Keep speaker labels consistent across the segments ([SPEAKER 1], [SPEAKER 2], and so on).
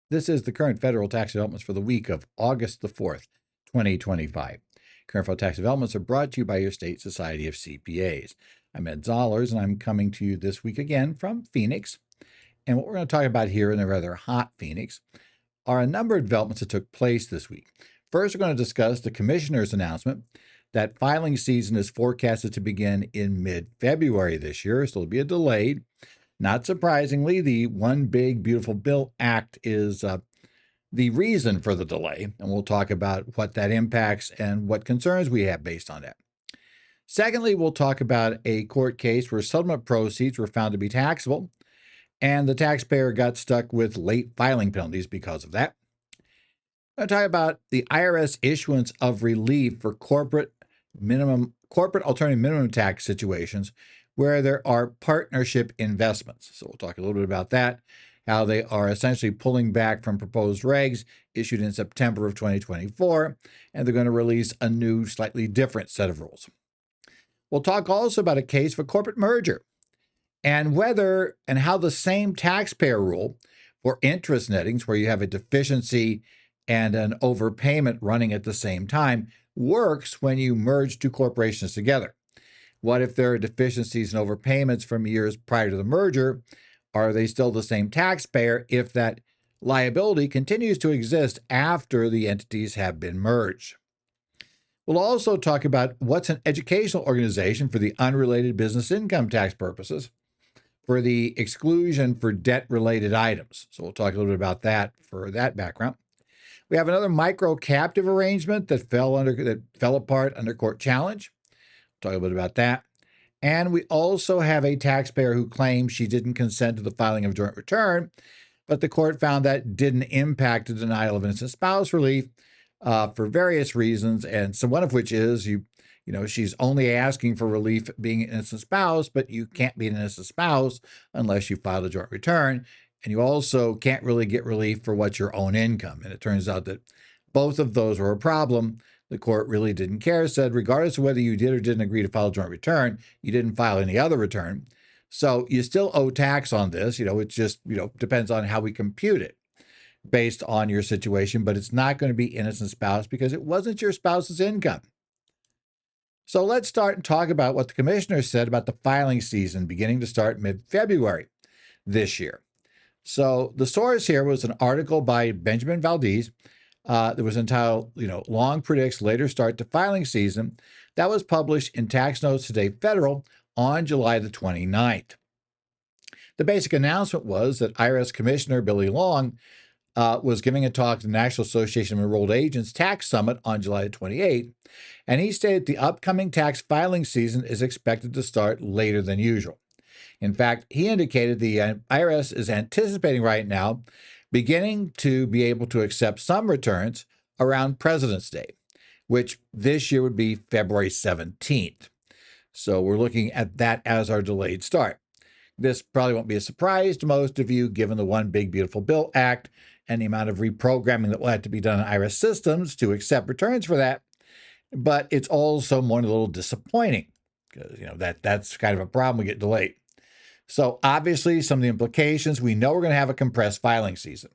[SPEAKER 1] This is the current federal tax developments for the week of August the 4th, 2025. Current federal tax developments are brought to you by your state society of CPAs. I'm Ed Zollers, and I'm coming to you this week again from Phoenix. And what we're going to talk about here in the rather hot Phoenix are a number of developments that took place this week. First, we're going to discuss the commissioner's announcement that filing season is forecasted to begin in mid-February this year, so it'll be a delayed. Not surprisingly, the One Big Beautiful Bill Act is the reason for the delay, and we'll talk about what that impacts and what concerns we have based on that. Secondly, we'll talk about a court case where settlement proceeds were found to be taxable, and the taxpayer got stuck with late filing penalties because of that. I'm going to talk about the IRS issuance of relief for corporate alternative minimum tax situations where there are partnership investments. So we'll talk a little bit about that, how they are essentially pulling back from proposed regs issued in September of 2024, and they're going to release a new, slightly different set of rules. We'll talk also about a case for corporate merger and whether and how the same taxpayer rule for interest nettings, where you have a deficiency and an overpayment running at the same time, works when you merge two corporations together. What if there are deficiencies and overpayments from years prior to the merger? Are they still the same taxpayer if that liability continues to exist after the entities have been merged? We'll also talk about what's an educational organization for the unrelated business income tax purposes for the exclusion for debt-related items. So we'll talk a little bit about that for that background. We have another microcaptive arrangement that fell apart under court challenge. Talk a bit about that. And we also have a taxpayer who claims she didn't consent to the filing of a joint return, but the court found that didn't impact the denial of innocent spouse relief for various reasons, and so one of which is she's only asking for relief being an innocent spouse, but you can't be an innocent spouse unless you file a joint return, and you also can't really get relief for what's your own income. And it turns out that both of those were a problem. The court really didn't care, said regardless of whether you did or didn't agree to file a joint return, you didn't file any other return. So you still owe tax on this. It just, depends on how we compute it based on your situation, but it's not going to be innocent spouse because it wasn't your spouse's income. So let's start and talk about what the commissioner said about the filing season beginning to start mid-February this year. So the source here was an article by Benjamin Valdez that was entitled, Long Predicts Later Start to Filing Season. That was published in Tax Notes Today Federal on July the 29th. The basic announcement was that IRS Commissioner Billy Long was giving a talk to the National Association of Enrolled Agents Tax Summit on July 28th, and he stated the upcoming tax filing season is expected to start later than usual. In fact, he indicated the IRS is anticipating right now beginning to be able to accept some returns around President's Day, which this year would be February 17th. So we're looking at that as our delayed start. This probably won't be a surprise to most of you, given the One Big Beautiful Bill Act and the amount of reprogramming that will have to be done in IRS systems to accept returns for that. But it's also more a little disappointing because, that's kind of a problem. We get delayed. So obviously, some of the implications, we know we're going to have a compressed filing season,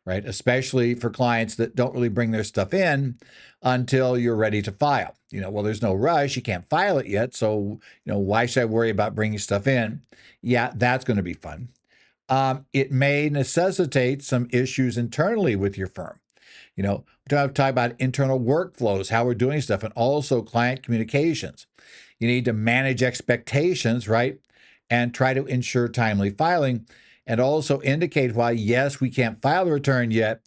[SPEAKER 1] right? Especially for clients that don't really bring their stuff in until you're ready to file. There's no rush. You can't file it yet. So, why should I worry about bringing stuff in? Yeah, that's going to be fun. It may necessitate some issues internally with your firm. We're talking about internal workflows, how we're doing stuff, and also client communications. You need to manage expectations, right? And try to ensure timely filing, and also indicate why, yes, we can't file the return yet,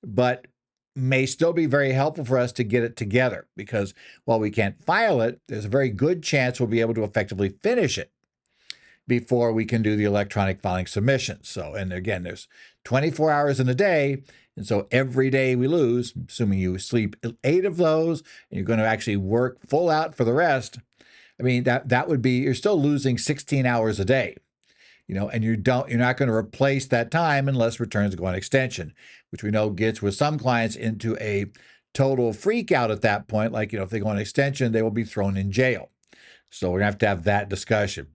[SPEAKER 1] but may still be very helpful for us to get it together, because while we can't file it, there's a very good chance we'll be able to effectively finish it before we can do the electronic filing submission. So, and again, there's 24 hours in a day, and so every day we lose, assuming you sleep 8 of those, and you're going to actually work full out for the rest, that would be, you're still losing 16 hours a day, and you're not going to replace that time unless returns go on extension, which we know gets with some clients into a total freak out at that point. Like, if they go on extension, they will be thrown in jail. So we're going to have that discussion.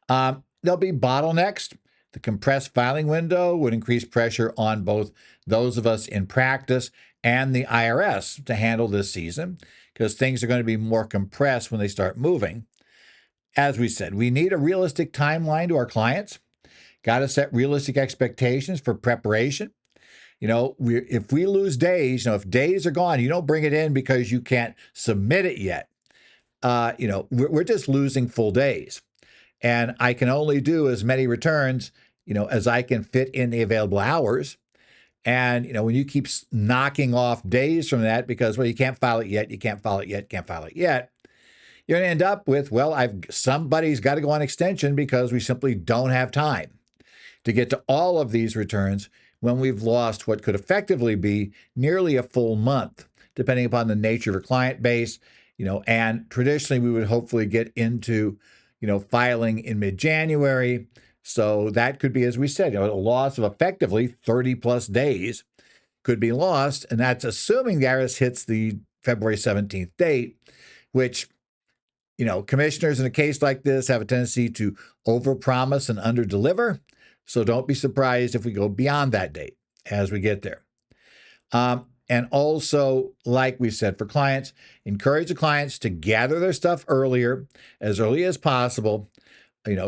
[SPEAKER 1] There'll be bottlenecks The compressed filing window would increase pressure on both those of us in practice and the IRS to handle this season, because things are going to be more compressed when they start moving. As we said, we need a realistic timeline to our clients. Got to set realistic expectations for preparation. If we lose days, if days are gone, you don't bring it in because you can't submit it yet. We're just losing full days. And I can only do as many returns, as I can fit in the available hours. And, when you keep knocking off days from that because, well, you can't file it yet, you can't file it yet, can't file it yet, you're going to end up with, well, somebody's got to go on extension because we simply don't have time to get to all of these returns when we've lost what could effectively be nearly a full month, depending upon the nature of your client base. And traditionally we would hopefully get into, filing in mid-January. So that could be, as we said, a loss of effectively 30 plus days could be lost. And that's assuming the IRS hits the February 17th date, which, commissioners in a case like this have a tendency to overpromise and underdeliver. So don't be surprised if we go beyond that date as we get there. And also, like we said, for clients, encourage the clients to gather their stuff as early as possible.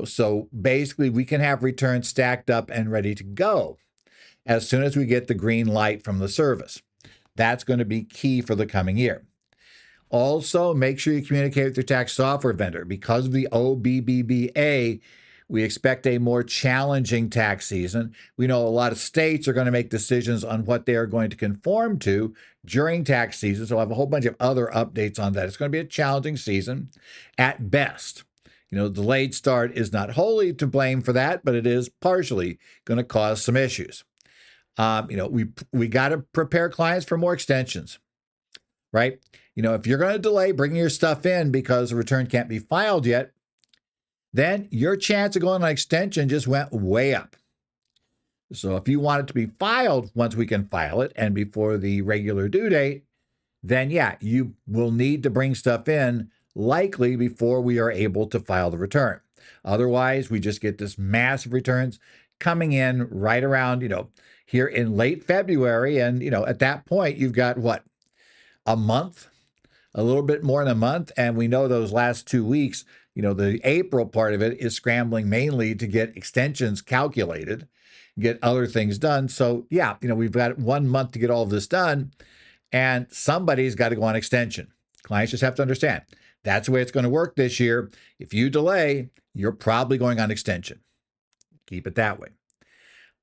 [SPEAKER 1] So basically we can have returns stacked up and ready to go as soon as we get the green light from the service. That's going to be key for the coming year. Also, make sure you communicate with your tax software vendor. Because of the OBBBA, we expect a more challenging tax season. We know a lot of states are going to make decisions on what they are going to conform to during tax season. So I'll have a whole bunch of other updates on that. It's going to be a challenging season at best. Delayed start is not wholly to blame for that, but it is partially going to cause some issues. We got to prepare clients for more extensions, right? If you're going to delay bringing your stuff in because the return can't be filed yet, then your chance of going on extension just went way up. So if you want it to be filed once we can file it and before the regular due date, then yeah, you will need to bring stuff in likely before we are able to file the return. Otherwise, we just get this massive returns coming in right around, here in late February. And, at that point, you've got what? A month? A little bit more than a month. And we know those last 2 weeks, the April part of it is scrambling mainly to get extensions calculated, get other things done. So yeah, we've got 1 month to get all of this done and somebody's got to go on extension. Clients just have to understand that's the way it's going to work this year. If you delay, you're probably going on extension. Keep it that way.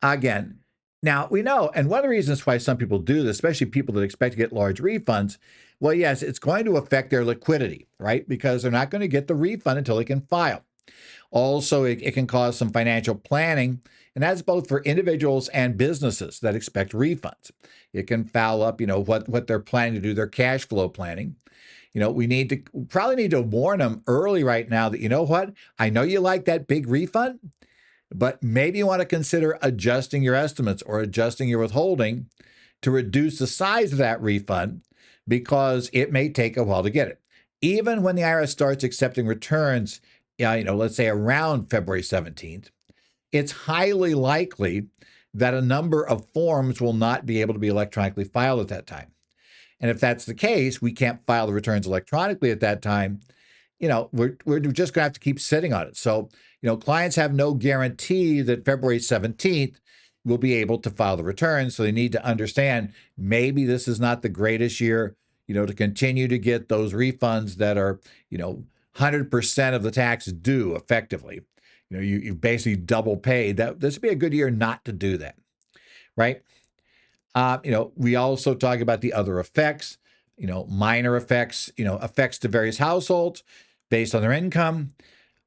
[SPEAKER 1] Again, now we know, and one of the reasons why some people do this, especially people that expect to get large refunds, well, yes, it's going to affect their liquidity, right? Because they're not going to get the refund until they can file. Also, it can cause some financial planning, and that's both for individuals and businesses that expect refunds. It can foul up, what they're planning to do, their cash flow planning. We probably need to warn them early right now that, I know you like that big refund, but maybe you want to consider adjusting your estimates or adjusting your withholding to reduce the size of that refund because it may take a while to get it. Even when the IRS starts accepting returns, let's say around February 17th, it's highly likely that a number of forms will not be able to be electronically filed at that time. And if that's the case, we can't file the returns electronically at that time. We're just going to have to keep sitting on it. So, clients have no guarantee that February 17th will be able to file the returns. So they need to understand maybe this is not the greatest year, to continue to get those refunds that are, 100% of the tax due effectively. You've basically double paid. This would be a good year not to do that, right? We also talk about the other effects, minor effects, effects to various households based on their income.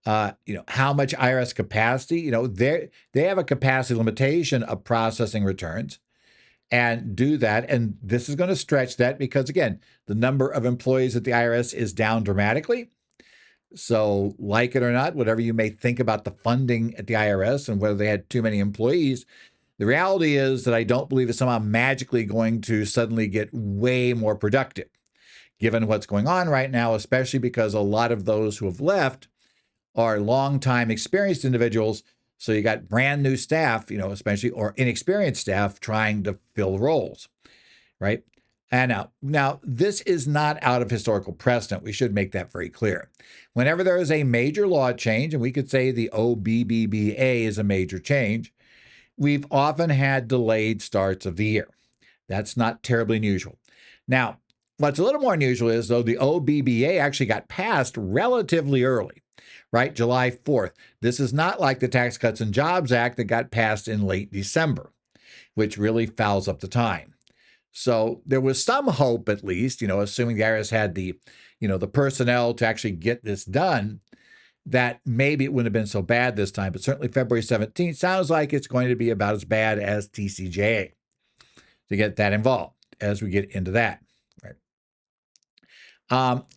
[SPEAKER 1] How much IRS capacity, they have a capacity limitation of processing returns and do that. And this is going to stretch that because, again, the number of employees at the IRS is down dramatically. So like it or not, whatever you may think about the funding at the IRS and whether they had too many employees, the reality is that I don't believe it's somehow magically going to suddenly get way more productive, given what's going on right now, especially because a lot of those who have left are longtime experienced individuals. So you got brand new staff, especially, or inexperienced staff trying to fill roles, right? And now this is not out of historical precedent. We should make that very clear. Whenever there is a major law change, and we could say the OBBBA is a major change, we've often had delayed starts of the year. That's not terribly unusual. Now, what's a little more unusual is, though, the OBBA actually got passed relatively early, right? July 4th. This is not like the Tax Cuts and Jobs Act that got passed in late December, which really fouls up the time. So there was some hope, at least, assuming the IRS had the personnel to actually get this done, that maybe it wouldn't have been so bad this time. But certainly February 17th sounds like it's going to be about as bad as TCJA to get that involved as we get into that. Right.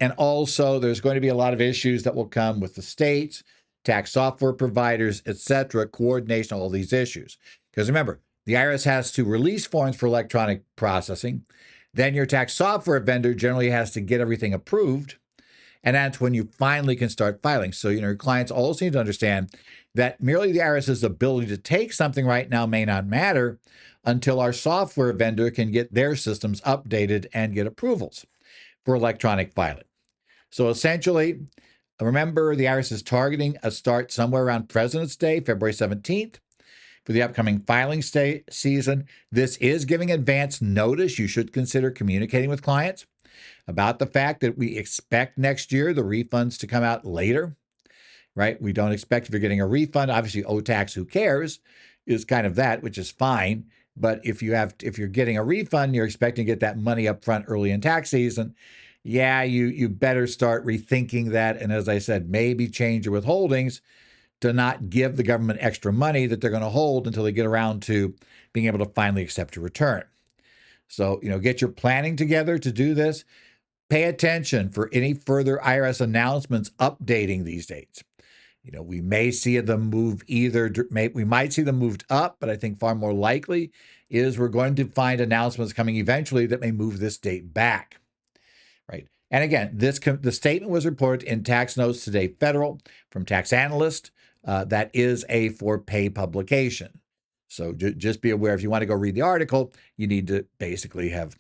[SPEAKER 1] And also, there's going to be a lot of issues that will come with the states, tax software providers, etc., coordination, all these issues. Because remember, the IRS has to release forms for electronic processing. Then your tax software vendor generally has to get everything approved. And that's when you finally can start filing. So, your clients also need to understand that merely the IRS's ability to take something right now may not matter until our software vendor can get their systems updated and get approvals for electronic filing. So essentially, remember, the IRS is targeting a start somewhere around President's Day, February 17th, for the upcoming filing season. This is giving advance notice. You should consider communicating with clients about the fact that we expect next year the refunds to come out later, right? We don't expect, if you're getting a refund, obviously OTAX, who cares, is kind of that, which is fine. But if you're getting a refund, you're expecting to get that money up front early in tax season, you better start rethinking that. And as I said, maybe change your withholdings to not give the government extra money that they're going to hold until they get around to being able to finally accept your return. So, get your planning together to do this. Pay attention for any further IRS announcements updating these dates. We may see them move we might see them moved up, but I think far more likely is we're going to find announcements coming eventually that may move this date back, right? And again, the statement was reported in Tax Notes Today Federal from Tax Analyst. That is a for-pay publication. So just be aware, if you want to go read the article, you need to basically have,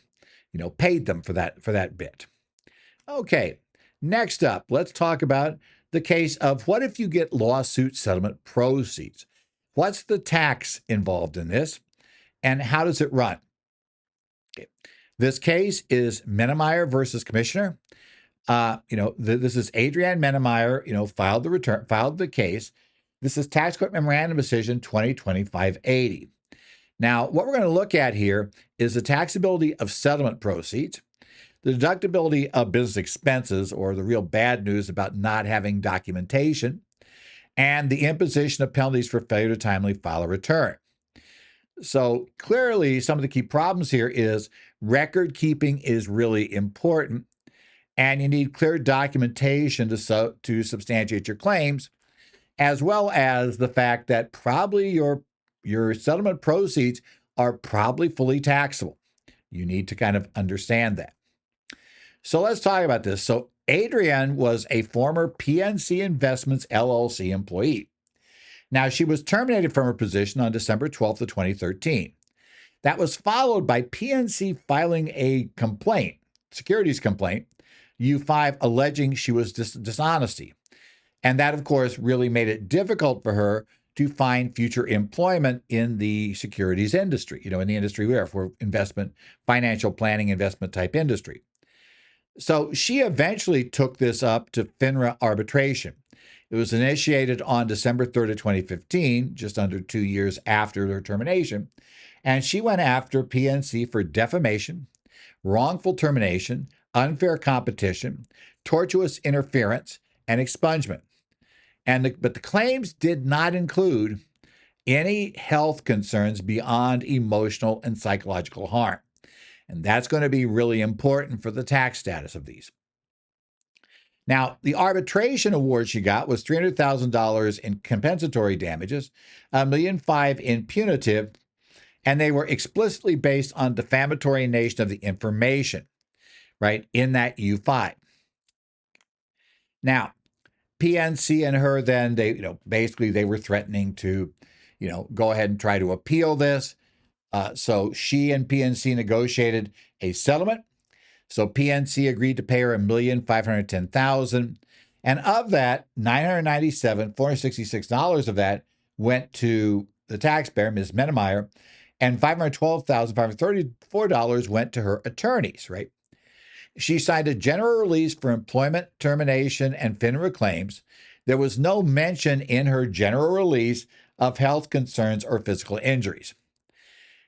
[SPEAKER 1] paid them for that bit. Okay, next up, let's talk about the case of what if you get lawsuit settlement proceeds? What's the tax involved in this, and how does it run? Okay. This case is Menemeyer versus Commissioner. This is Adrienne Menemeyer, filed the case. This is Tax Court Memorandum Decision 2025-80. Now, what we're going to look at here is the taxability of settlement proceeds, the deductibility of business expenses, or the real bad news about not having documentation, and the imposition of penalties for failure to timely file a return. So clearly, some of the key problems here is record keeping is really important, and you need clear documentation to substantiate your claims, as well as the fact that probably your settlement proceeds are probably fully taxable. You need to kind of understand that. So let's talk about this. So Adrienne was a former PNC Investments LLC employee. Now, she was terminated from her position on December 12th of 2013. That was followed by PNC filing a complaint, securities complaint, U5, alleging she was dishonesty. And that, of course, really made it difficult for her to find future employment in the securities industry, in the industry we are for investment, financial planning, investment type industry. So she eventually took this up to FINRA arbitration. It was initiated on December 3rd of 2015, just under 2 years after her termination. And she went after PNC for defamation, wrongful termination, unfair competition, tortious interference, and expungement. But the claims did not include any health concerns beyond emotional and psychological harm. And that's going to be really important for the tax status of these. Now, the arbitration award she got was $300,000 in compensatory damages, $1.5 million in punitive, and they were explicitly based on defamatory nature of the information, right, in that U5. Now, PNC and her then, basically they were threatening to, go ahead and try to appeal this. So she and PNC negotiated a settlement. So PNC agreed to pay her $1,510,000. And of that, $997,466 of that went to the taxpayer, Ms. Menemeyer, and $512,534 went to her attorneys, right? She signed a general release for employment termination and FINRA claims. There was no mention in her general release of health concerns or physical injuries.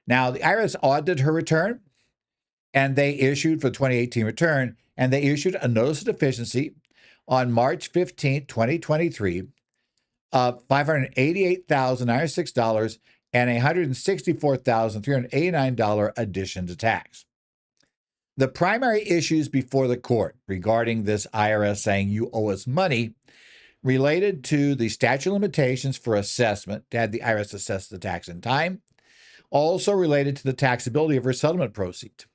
[SPEAKER 1] Now, the IRS audited her return, and they issued for the 2018 return, and they issued a notice of deficiency on March 15, 2023, of $588,906 and $164,389 addition to tax. The primary issues before the court regarding this IRS saying you owe us money related to the statute of limitations for assessment, to have the IRS assess the tax in time, also related to the taxability of her settlement proceeds.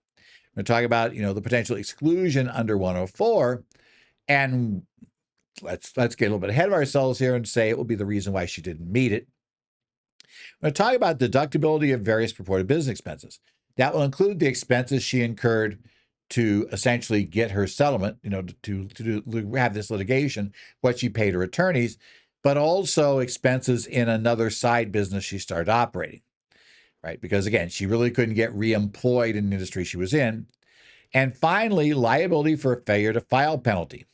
[SPEAKER 1] We're talking about, the potential exclusion under 104, and let's get a little bit ahead of ourselves here and say it will be the reason why she didn't meet it. We're going to talk about deductibility of various purported business expenses. That will include the expenses she incurred to essentially get her settlement, to have this litigation, what she paid her attorneys, but also expenses in another side business she started operating, right? Because again, she really couldn't get reemployed in the industry she was in. And finally, liability for a failure to file penalty.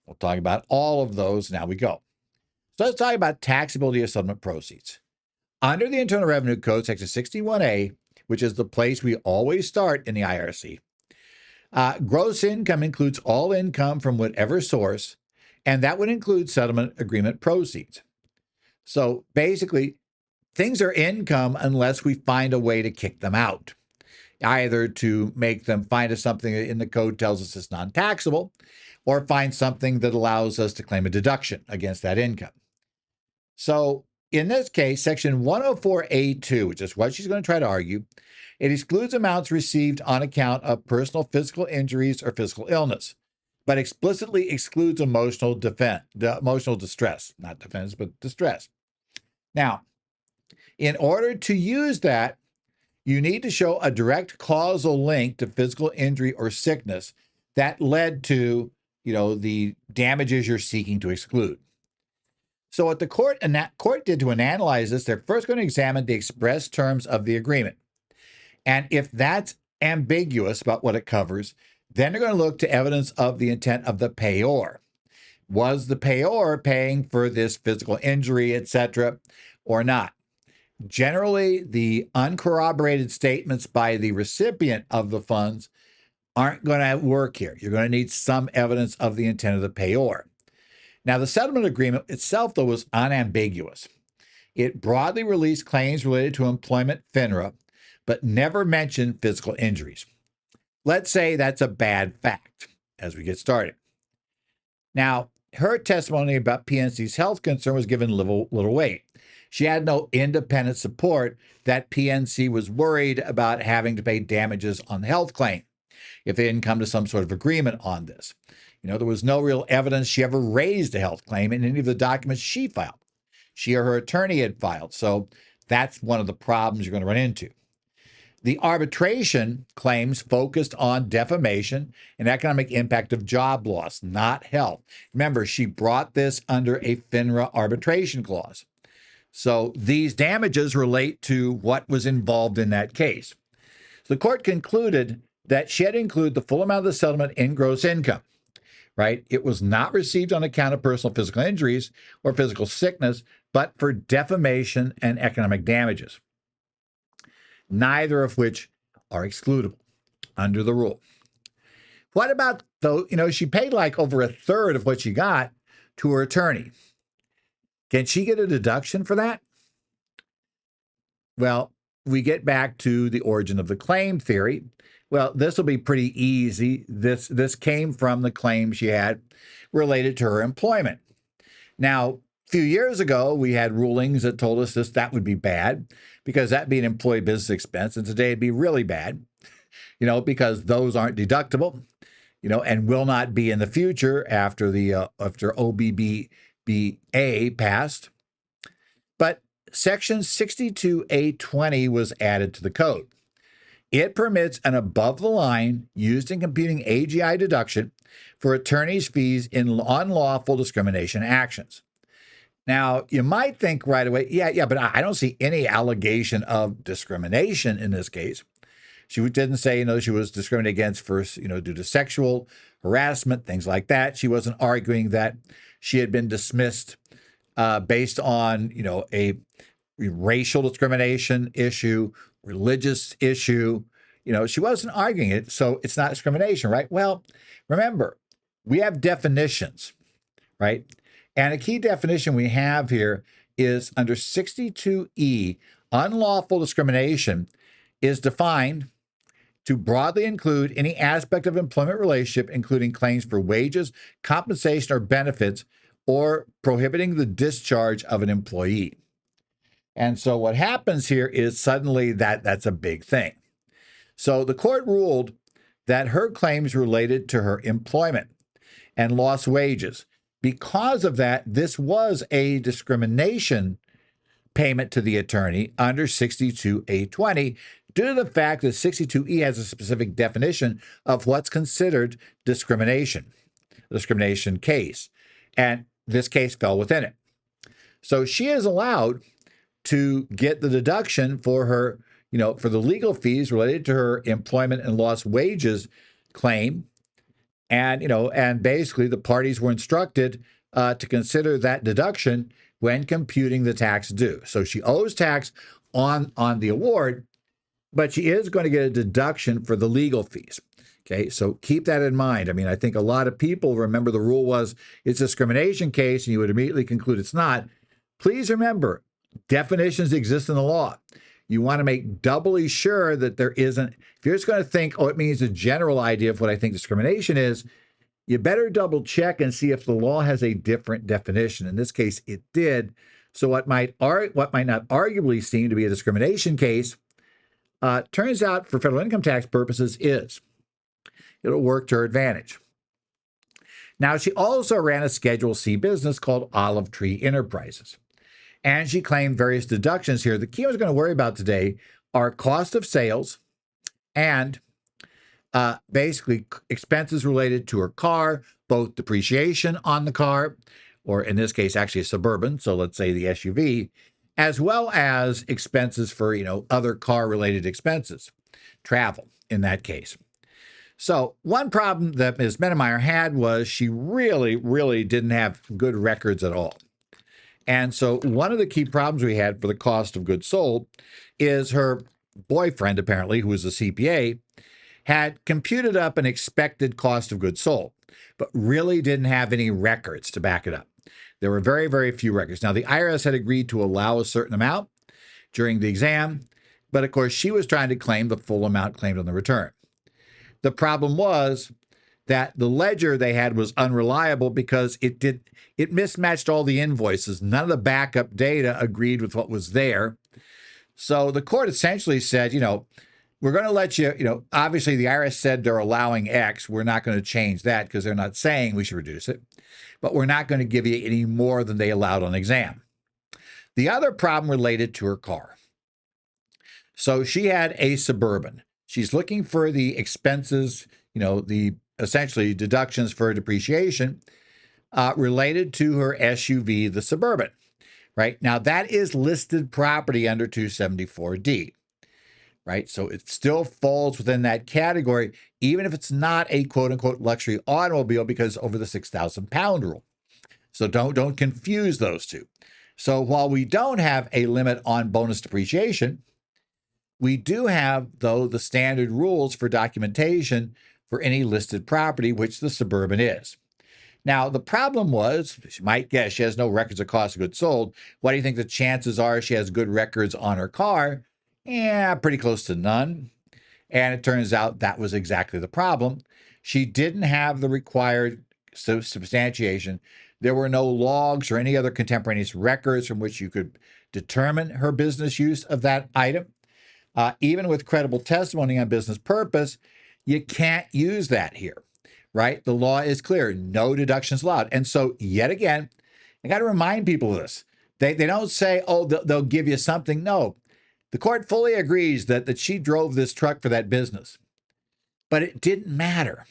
[SPEAKER 1] We'll talk about all of those. Now we go. So let's talk about taxability of settlement proceeds. Under the Internal Revenue Code, Section 61A, which is the place we always start in the IRC, gross income includes all income from whatever source, and that would include settlement agreement proceeds. So basically, things are income unless we find a way to kick them out, either to make them find us something in the code tells us it's non-taxable, or find something that allows us to claim a deduction against that income. So in this case, Section 104A2, which is what she's going to try to argue, it excludes amounts received on account of personal physical injuries or physical illness, but explicitly excludes emotional distress, not defense, but distress. Now, in order to use that, you need to show a direct causal link to physical injury or sickness that led to, the damages you're seeking to exclude. So what the court did to analyze this, they're first going to examine the express terms of the agreement. And if that's ambiguous about what it covers, then they're going to look to evidence of the intent of the payor. Was the payor paying for this physical injury, etc., or not? Generally, the uncorroborated statements by the recipient of the funds aren't going to work here. You're going to need some evidence of the intent of the payor. Now, the settlement agreement itself, though, was unambiguous. It broadly released claims related to employment FINRA, but never mentioned physical injuries. Let's say that's a bad fact as we get started. Now, her testimony about PNC's health concern was given little weight. She had no independent support that PNC was worried about having to pay damages on the health claim if they didn't come to some sort of agreement on this. There was no real evidence she ever raised a health claim in any of the documents she filed. She or her attorney had filed. So that's one of the problems you're going to run into. The arbitration claims focused on defamation and economic impact of job loss, not health. Remember, she brought this under a FINRA arbitration clause. So these damages relate to what was involved in that case. So the court concluded that she had to include the full amount of the settlement in gross income, right? It was not received on account of personal physical injuries or physical sickness, but for defamation and economic damages, neither of which are excludable under the rule. What about, though, she paid like over a third of what she got to her attorney. Can she get a deduction for that? Well, we get back to the origin of the claim theory. Well, this will be pretty easy. This came from the claim she had related to her employment. Now, a few years ago, we had rulings that told us that would be bad because that'd be an employee business expense. And today it'd be really bad, because those aren't deductible. and will not be in the future after after OBBBA passed. But Section 62A20 was added to the code. It permits an above-the-line used in computing AGI deduction for attorneys' fees in unlawful discrimination actions. Now, you might think right away, yeah, but I don't see any allegation of discrimination in this case. She didn't say, she was discriminated against first, due to sexual harassment, things like that. She wasn't arguing that she had been dismissed based on, a racial discrimination issue, religious issue. She wasn't arguing it, so it's not discrimination, right? Well, remember, we have definitions, right? And a key definition we have here is under 62E, unlawful discrimination is defined to broadly include any aspect of employment relationship, including claims for wages, compensation, or benefits, or prohibiting the discharge of an employee. And so what happens here is suddenly that's a big thing. So the court ruled that her claims related to her employment and lost wages. Because of that, this was a discrimination payment to the attorney under 62A20 due to the fact that 62E has a specific definition of what's considered discrimination case. And this case fell within it. So she is allowed to get the deduction for her, for the legal fees related to her employment and lost wages claim. And, and basically the parties were instructed to consider that deduction when computing the tax due. So she owes tax on the award, but she is going to get a deduction for the legal fees. Okay, so keep that in mind. I mean, I think a lot of people remember the rule was it's a discrimination case, and you would immediately conclude it's not. Please remember, definitions exist in the law. You want to make doubly sure that there isn't. If you're just going to think, it means a general idea of what I think discrimination is, you better double check and see if the law has a different definition. In this case, it did. So what might not arguably seem to be a discrimination case turns out for federal income tax purposes is. It'll work to her advantage. Now, she also ran a Schedule C business called Olive Tree Enterprises. And she claimed various deductions here. The key I was going to worry about today are cost of sales and basically expenses related to her car, both depreciation on the car, or in this case, actually a Suburban, so let's say the SUV, as well as expenses for, other car-related expenses, travel in that case. So one problem that Ms. Menemeyer had was she really, really didn't have good records at all. And so one of the key problems we had for the cost of goods sold is her boyfriend, apparently, who was a CPA, had computed up an expected cost of goods sold, but really didn't have any records to back it up. There were very, very few records. Now, the IRS had agreed to allow a certain amount during the exam, but of course, she was trying to claim the full amount claimed on the return. The problem was that the ledger they had was unreliable because it mismatched all the invoices. None of the backup data agreed with what was there. So the court essentially said, we're going to let you, obviously the IRS said they're allowing X. We're not going to change that because they're not saying we should reduce it, but we're not going to give you any more than they allowed on exam. The other problem related to her car. So she had a Suburban. She's looking for the expenses, the essentially deductions for depreciation related to her SUV, the Suburban, right? Now, that is listed property under 274D, right? So it still falls within that category, even if it's not a quote-unquote luxury automobile because over the 6,000-pound rule. So don't confuse those two. So while we don't have a limit on bonus depreciation, we do have, though, the standard rules for documentation for any listed property, which the Suburban is. Now, the problem was, you might guess, she has no records of cost of goods sold. What do you think the chances are she has good records on her car? Yeah, pretty close to none. And it turns out that was exactly the problem. She didn't have the required substantiation. There were no logs or any other contemporaneous records from which you could determine her business use of that item. Even with credible testimony on business purpose, you can't use that here, right? The law is clear, no deductions allowed. And so, yet again, I got to remind people of this. They don't say, oh, they'll give you something. No, the court fully agrees that she drove this truck for that business. But it didn't matter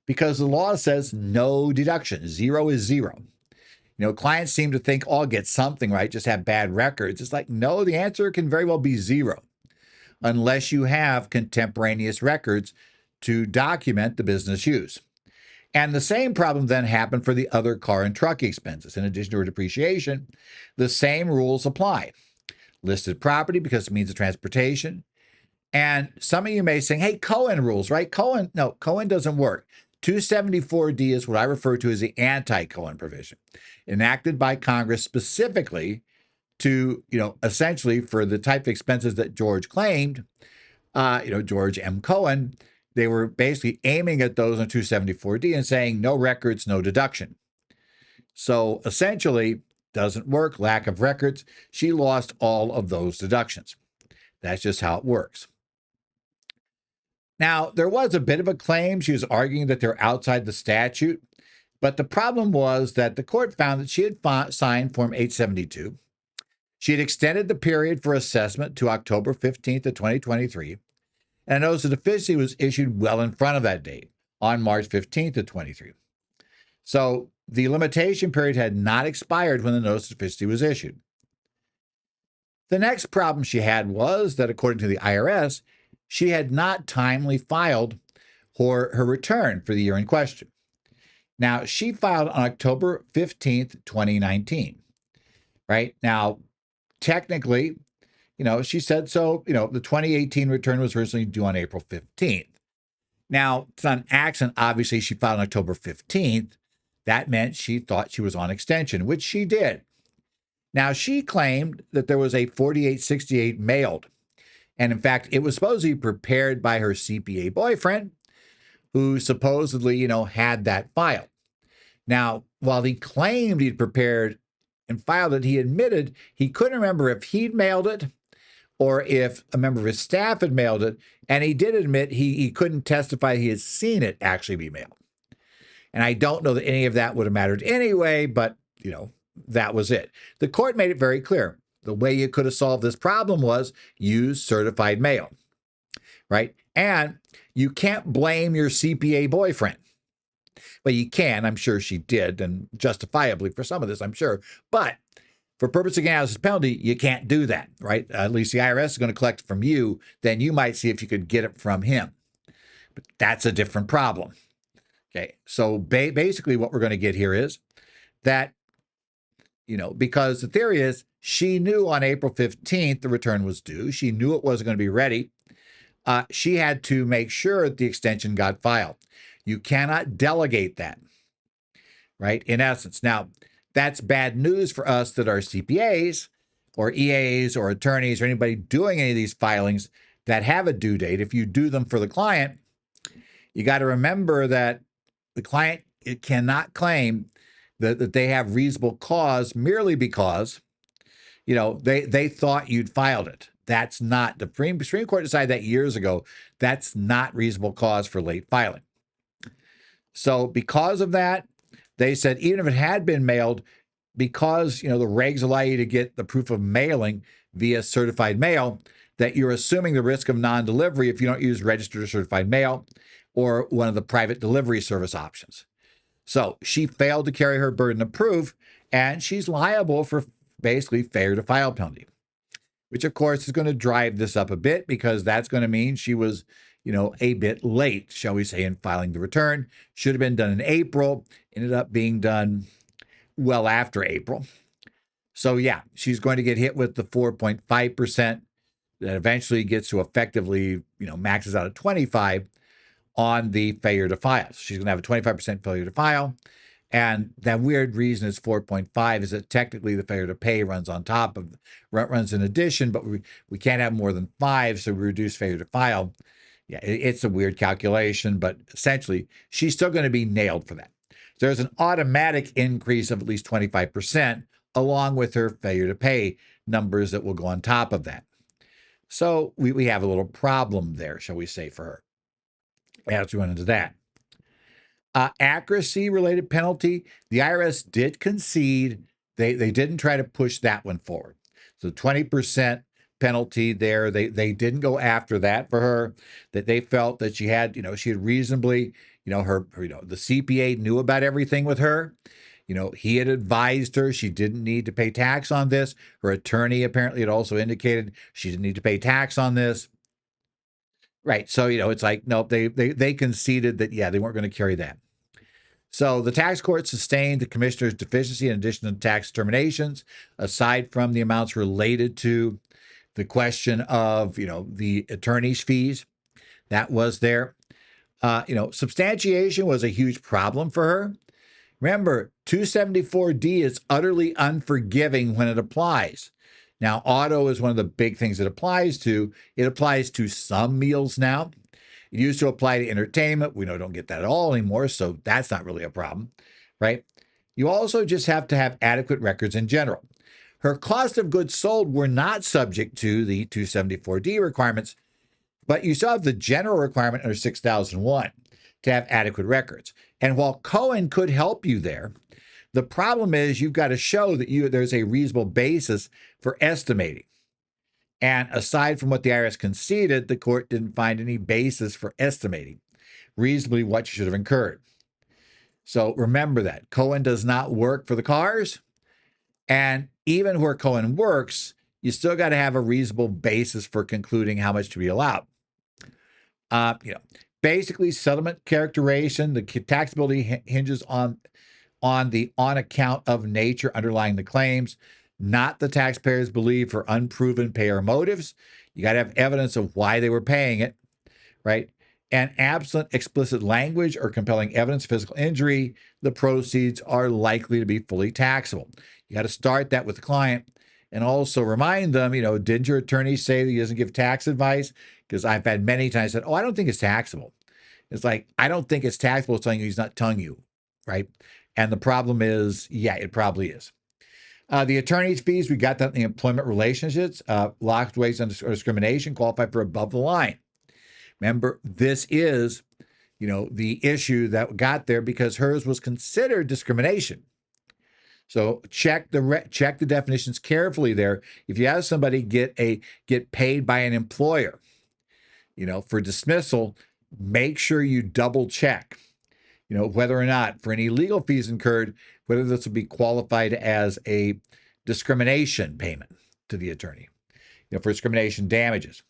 [SPEAKER 1] because the law says no deduction. Zero is zero. Clients seem to think, oh, I'll get something, right? Just have bad records. It's like, no, the answer can very well be zero unless you have contemporaneous records to document the business use. And the same problem then happened for the other car and truck expenses. In addition to her depreciation, the same rules apply. Listed property because it means of transportation. And some of you may say, hey, Cohen rules, right? Cohen doesn't work. 274D is what I refer to as the anti-Cohen provision, enacted by Congress specifically to, essentially for the type of expenses that George claimed, George M. Cohen, they were basically aiming at those on 274D and saying no records, no deduction. So essentially, doesn't work, lack of records. She lost all of those deductions. That's just how it works. Now, there was a bit of a claim. She was arguing that they're outside the statute. But the problem was that the court found that she had signed Form 872. She had extended the period for assessment to October 15th of 2023. And a notice of deficiency was issued well in front of that date, on March 15th of 23. So the limitation period had not expired when the notice of deficiency was issued. The next problem she had was that, according to the IRS, she had not timely filed her return for the year in question. Now, she filed on October 15th, 2019, right? Now, technically, she said so, the 2018 return was originally due on April 15th. Now, it's not an accident. Obviously, she filed on October 15th. That meant she thought she was on extension, which she did. Now, she claimed that there was a 4868 mailed. And in fact, it was supposed to be prepared by her CPA boyfriend, who supposedly, had that file. Now, while he claimed he'd prepared and filed it, he admitted he couldn't remember if he'd mailed it or if a member of his staff had mailed it. And he did admit he couldn't testify he had seen it actually be mailed. And I don't know that any of that would have mattered anyway, but, that was it. The court made it very clear. The way you could have solved this problem was use certified mail, right? And you can't blame your CPA boyfriend. Well, you can. I'm sure she did, and justifiably for some of this, I'm sure. But for purpose of analysis penalty, you can't do that, right? At least the IRS is going to collect it from you. Then you might see if you could get it from him. But that's a different problem. Okay, so basically what we're going to get here is that, because the theory is she knew on April 15th the return was due. She knew it wasn't going to be ready. She had to make sure that the extension got filed. You cannot delegate that, right? In essence. Now, that's bad news for us that are CPAs or EAs or attorneys or anybody doing any of these filings that have a due date. If you do them for the client, you got to remember that the client cannot claim that they have reasonable cause merely because, they thought you'd filed it. That's not, the Supreme Court decided that years ago. That's not reasonable cause for late filing. So because of that, they said even if it had been mailed, because, the regs allow you to get the proof of mailing via certified mail, that you're assuming the risk of non-delivery if you don't use registered or certified mail or one of the private delivery service options. So she failed to carry her burden of proof, and she's liable for basically failure to file penalty, which of course is going to drive this up a bit because that's going to mean she was, a bit late, shall we say, in filing the return. Should have been done in April, ended up being done well after April. So yeah, she's going to get hit with the 4.5% that eventually gets to effectively, maxes out at 25 on the failure to file. So she's going to have a 25% failure to file. And that weird reason is 4.5 is that technically the failure to pay runs on top of, runs in addition, but we can't have more than 5, so we reduce failure to file. Yeah, it's a weird calculation, but essentially she's still going to be nailed for that. There's an automatic increase of at least 25% along with her failure to pay numbers that will go on top of that. So we have a little problem there, shall we say, for her. As we went into that. Accuracy related penalty, the IRS did concede. They didn't try to push that one forward. So 20% penalty there. They didn't go after that for her, that they felt that she had reasonably, the CPA knew about everything with her. He had advised her she didn't need to pay tax on this. Her attorney apparently had also indicated she didn't need to pay tax on this. Right. So, it's like, nope, they conceded that, yeah, they weren't going to carry that. So the tax court sustained the commissioner's deficiency in addition to tax determinations, aside from the amounts related to the question of, the attorney's fees. That was there. Substantiation was a huge problem for her. Remember, 274D is utterly unforgiving when it applies. Now, auto is one of the big things it applies to. It applies to some meals now. It used to apply to entertainment. We don't get that at all anymore, so that's not really a problem, right? You also just have to have adequate records in general. Her cost of goods sold were not subject to the 274D requirements, but you still have the general requirement under 6001 to have adequate records. And while Cohen could help you there, the problem is you've got to show that there's a reasonable basis for estimating. And aside from what the IRS conceded, the court didn't find any basis for estimating reasonably what you should have incurred. So remember that. Cohen does not work for the cars. And even where Cohen works, you still got to have a reasonable basis for concluding how much to be allowed. Basically, settlement characterization, the taxability hinges on the on account of nature underlying the claims, not the taxpayer's belief or unproven payer motives. You got to have evidence of why they were paying it, right? And absent explicit language or compelling evidence of physical injury, the proceeds are likely to be fully taxable. You got to start that with the client and also remind them, didn't your attorney say that he doesn't give tax advice? Because I've had many times said, I don't think it's taxable. It's like, I don't think it's taxable. It's telling you he's not telling you, right? And the problem is, yeah, it probably is. The attorney's fees, we got that in the employment relationships, locked wages and discrimination qualify for above the line. Remember, this is, the issue that got there because hers was considered discrimination. So check the definitions carefully there. If you have somebody get paid by an employer, for dismissal, make sure you double check, whether or not for any legal fees incurred, whether this will be qualified as a discrimination payment to the attorney, for discrimination damages.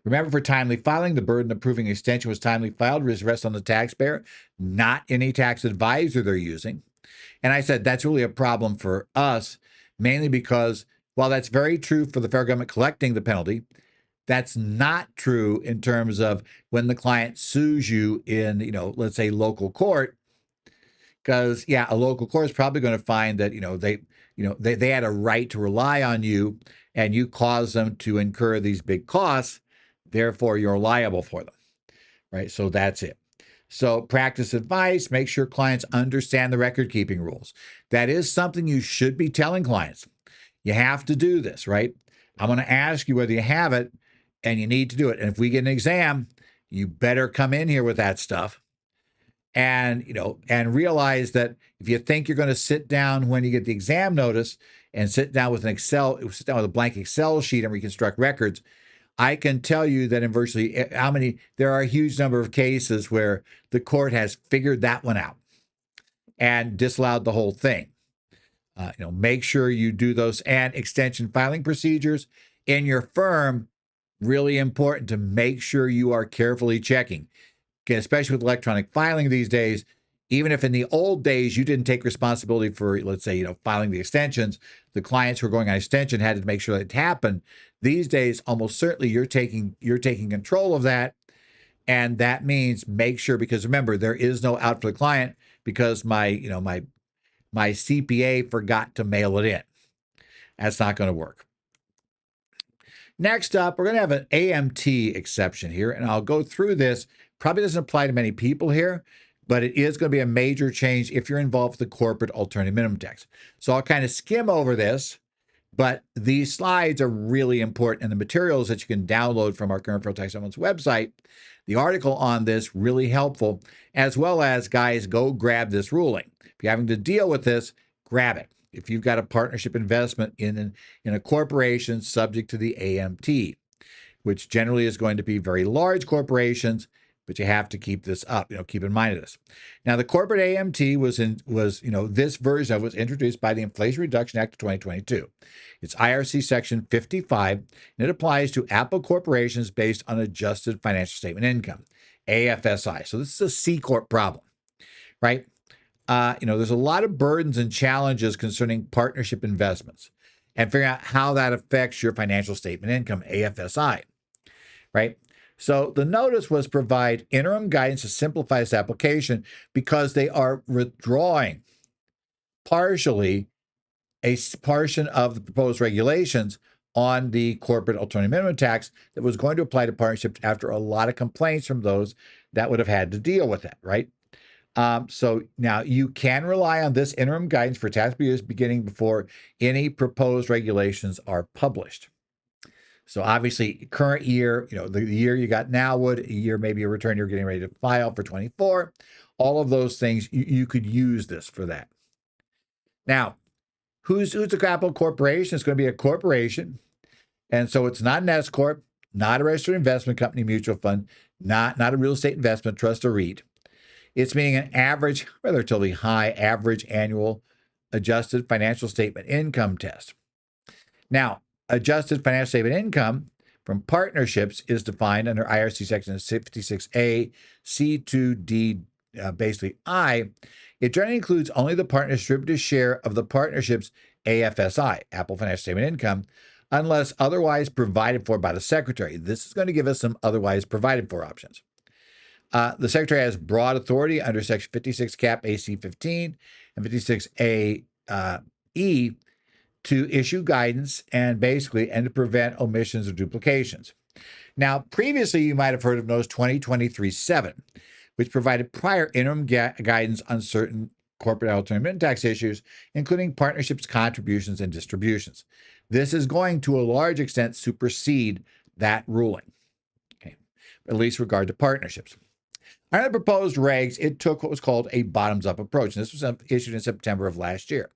[SPEAKER 1] Remember, for timely filing, the burden of proving extension was timely filed rests on the taxpayer, not any tax advisor they're using. And I said that's really a problem for us, mainly because while that's very true for the federal government collecting the penalty, that's not true in terms of when the client sues you in, let's say local court, because a local court is probably going to find that, they had a right to rely on you and you caused them to incur these big costs. Therefore, you're liable for them, right? So that's it. So practice advice, make sure clients understand the record keeping rules. That is something you should be telling clients. You have to do this, right? I'm going to ask you whether you have it and you need to do it. And if we get an exam, you better come in here with that stuff. And, and realize that if you think you're going to sit down when you get the exam notice and sit down with a blank Excel sheet and reconstruct records, I can tell you that in virtually there are a huge number of cases where the court has figured that one out and disallowed the whole thing. Make sure you do those and extension filing procedures in your firm. Really important to make sure you are carefully checking, especially with electronic filing these days. Even if in the old days you didn't take responsibility for, let's say, filing the extensions, the clients who are going on extension had to make sure that it happened. These days, almost certainly you're taking control of that. And that means make sure, because remember, there is no out for the client because my CPA forgot to mail it in. That's not going to work. Next up, we're going to have an AMT exception here, and I'll go through this. Probably doesn't apply to many people here, but it is going to be a major change if you're involved with the corporate alternative minimum tax. So I'll kind of skim over this, But these slides are really important, and the materials that you can download from our Current Federal Tax Settlements website, the article on this, really helpful, as well as, guys, go grab this ruling. If you're having to deal with this, grab it. If you've got a partnership investment in a corporation subject to the AMT, which generally is going to be very large corporations, but you have to keep this up. Keep in mind of this. Now, the corporate AMT was this version of it was introduced by the Inflation Reduction Act of 2022. It's IRC Section 55, and it applies to Apple corporations based on adjusted financial statement income, AFSI. So this is a C corp problem, right? There's a lot of burdens and challenges concerning partnership investments and figuring out how that affects your financial statement income, AFSI, right? So the notice was provide interim guidance to simplify this application because they are withdrawing partially a portion of the proposed regulations on the corporate alternative minimum tax that was going to apply to partnerships after a lot of complaints from those that would have had to deal with that, right? So now you can rely on this interim guidance for taxable years beginning before any proposed regulations are published. So obviously, current year, the year you got now would, a year maybe a return you're getting ready to file for 24, all of those things, you could use this for that. Now, who's a capital corporation? It's going to be a corporation. And so it's not an S corp, not a registered investment company, mutual fund, not a real estate investment trust or REIT. It's meaning an average, relatively high average annual adjusted financial statement income test. Now, adjusted financial statement income from partnerships is defined under IRC Section 56A, C2D, basically I. It generally includes only the partner's distributed share of the partnership's AFSI, Apple Financial Statement Income, unless otherwise provided for by the Secretary. This is going to give us some otherwise provided for options. The Secretary has broad authority under Section 56 Cap AC 15 and 56A E to issue guidance and to prevent omissions or duplications. Now, previously, you might have heard of Notice 2023-7, which provided prior interim guidance on certain corporate alternative minimum tax issues, including partnerships, contributions, and distributions. This is going to a large extent supersede that ruling, okay, at least regard to partnerships. Under the proposed regs, it took what was called a bottoms-up approach, and this was issued in September of last year.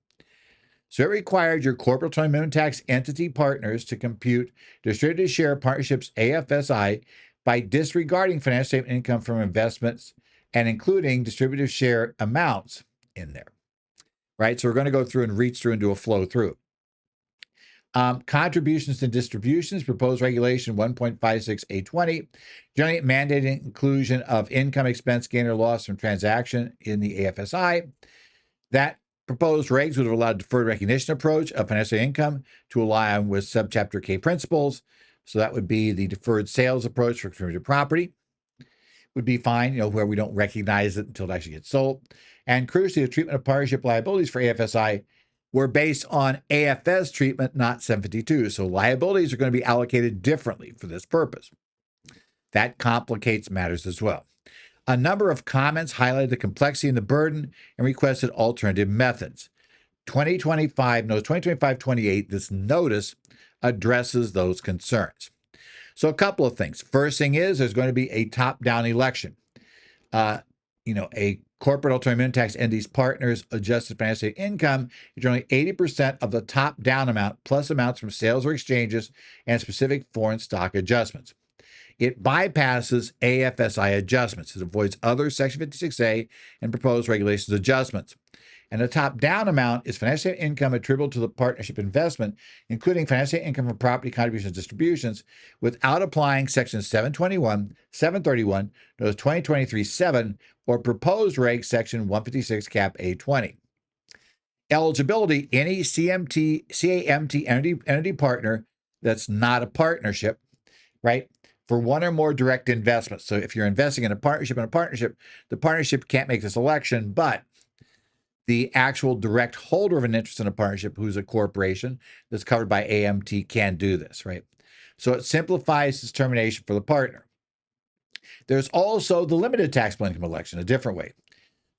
[SPEAKER 1] So it required your corporate alternative minimum tax entity partners to compute distributed share partnerships AFSI by disregarding financial statement income from investments and including distributive share amounts in there, right? So we're going to go through and reach through and do a flow through. Contributions and distributions, proposed regulation 1.56A20, generally mandating inclusion of income, expense, gain, or loss from transaction in the AFSI. That proposed regs would have allowed deferred recognition approach of financial income to align with subchapter K principles. So that would be the deferred sales approach for contributed property. Would be fine, where we don't recognize it until it actually gets sold. And crucially, the treatment of partnership liabilities for AFSI were based on AFS treatment, not 752. So liabilities are going to be allocated differently for this purpose. That complicates matters as well. A number of comments highlighted the complexity and the burden and requested alternative methods. 2025-28, this notice addresses those concerns. So a couple of things. First thing is there's going to be a top-down election. A corporate alternative minimum tax entity's partners adjusted financial income is generally 80% of the top-down amount plus amounts from sales or exchanges and specific foreign stock adjustments. It bypasses AFSI adjustments. It avoids other Section 56A and proposed regulations adjustments. And the top-down amount is financial income attributable to the partnership investment, including financial income from property contributions and distributions, without applying Section 721, 731, Notice 2023-7, or proposed reg Section 156 Cap A20. Eligibility, any CAMT entity partner that's not a partnership, right, for one or more direct investments. So if you're investing in a partnership, the partnership can't make this election, but the actual direct holder of an interest in a partnership, who's a corporation that's covered by AMT, can do this, right? So it simplifies this determination for the partner. There's also the limited taxable income election, a different way.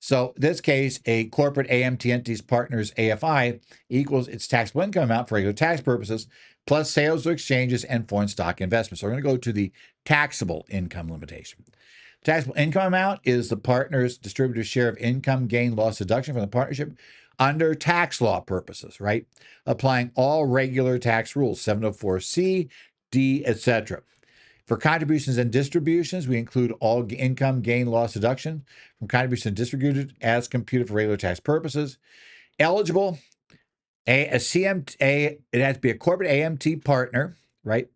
[SPEAKER 1] So in this case, a corporate AMT entity's partner's AFI equals its taxable income amount for regular tax purposes, plus sales or exchanges and foreign stock investments. So we're going to go to the taxable income limitation. Taxable income amount is the partner's distributor's share of income, gain, loss deduction from the partnership under tax law purposes, right? Applying all regular tax rules, 704C, D, etc. For contributions and distributions, we include all income, gain, loss deduction from contributions distributed as computed for regular tax purposes. Eligible, a CMA, it has to be a corporate AMT partner, right?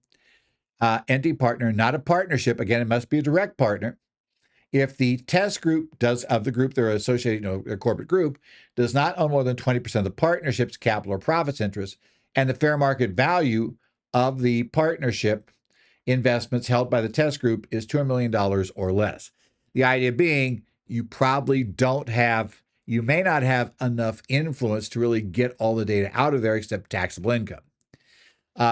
[SPEAKER 1] Entity partner, not a partnership. Again, it must be a direct partner. If the test group of the group they're associated, their corporate group, does not own more than 20% of the partnership's capital or profits interest, and the fair market value of the partnership investments held by the test group is $200 million or less. The idea being you may not have enough influence to really get all the data out of there except taxable income.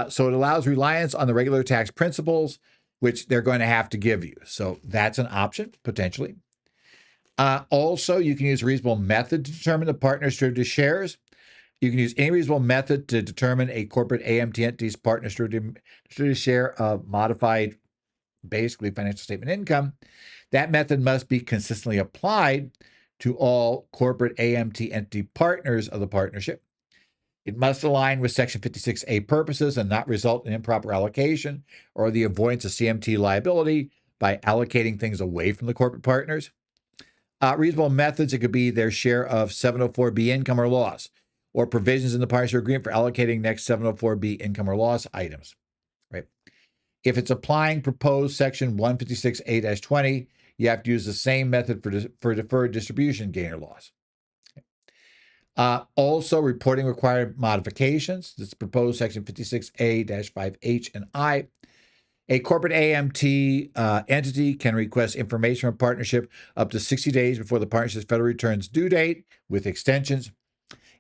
[SPEAKER 1] So it allows reliance on the regular tax principles, which they're going to have to give you. So that's an option, potentially. Also, you can use a reasonable method to determine the partner's distributed shares. You can use any reasonable method to determine a corporate AMT entity's partner's distributed share of modified, basically financial statement income. That method must be consistently applied to all corporate AMT entity partners of the partnership. It must align with Section 56A purposes and not result in improper allocation or the avoidance of CMT liability by allocating things away from the corporate partners. Reasonable methods, it could be their share of 704B income or loss, or provisions in the partnership agreement for allocating next 704B income or loss items, right? If it's applying proposed Section 156A-20, you have to use the same method for deferred distribution gain or loss. Also, reporting required modifications. This proposed Section 56A-5H and I. A corporate AMT entity can request information from a partnership up to 60 days before the partnership's federal returns due date with extensions.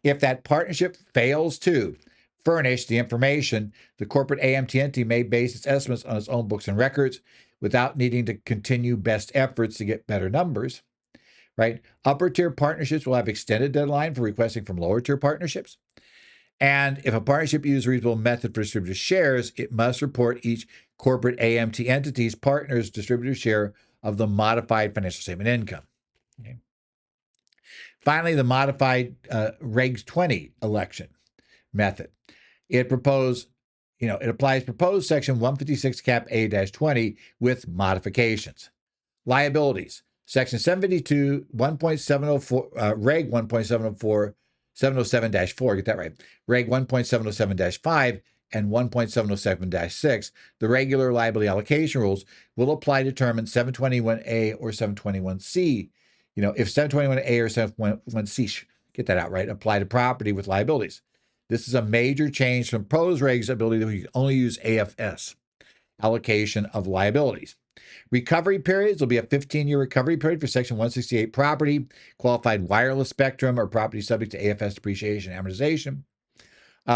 [SPEAKER 1] If that partnership fails to furnish the information, the corporate AMT entity may base its estimates on its own books and records without needing to continue best efforts to get better numbers. Right? Upper tier partnerships will have extended deadline for requesting from lower tier partnerships. And if a partnership uses a reasonable method for distributed shares, it must report each corporate AMT entity's partner's distributed share of the modified financial statement income. Okay. Finally, the modified Regs 20 election method. It applies proposed Section 156 Cap A-20 with modifications. Liabilities. Section 752, 1.704, Reg 1.704, 707-4, get that right. Reg 1.707-5 and 1.707-6, the regular liability allocation rules will apply to determine 721A or 721C. If 721A or 721C, get that out right, apply to property with liabilities. This is a major change from proposed regs ability that we can only use AFS, allocation of liabilities. Recovery periods will be a 15-year recovery period for Section 168 property, qualified wireless spectrum, or property subject to AFS depreciation and amortization.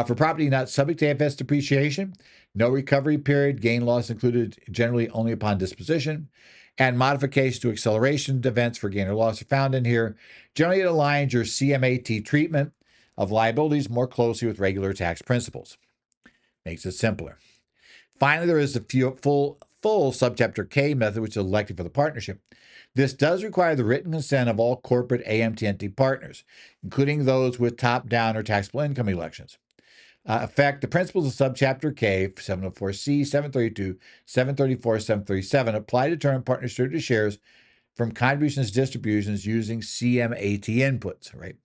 [SPEAKER 1] For property not subject to AFS depreciation, no recovery period, gain loss included generally only upon disposition, and modifications to acceleration events for gain or loss are found in here. Generally, it aligns your CMAT treatment of liabilities more closely with regular tax principles. Makes it simpler. Finally, there is the full subchapter K method, which is elected for the partnership. This does require the written consent of all corporate AMT entity partners, including those with top-down or taxable income elections. Affect the principles of subchapter K, 704C, 732, 734, 737 apply to determine partner distributed shares from contributions distributions using CMAT inputs, right?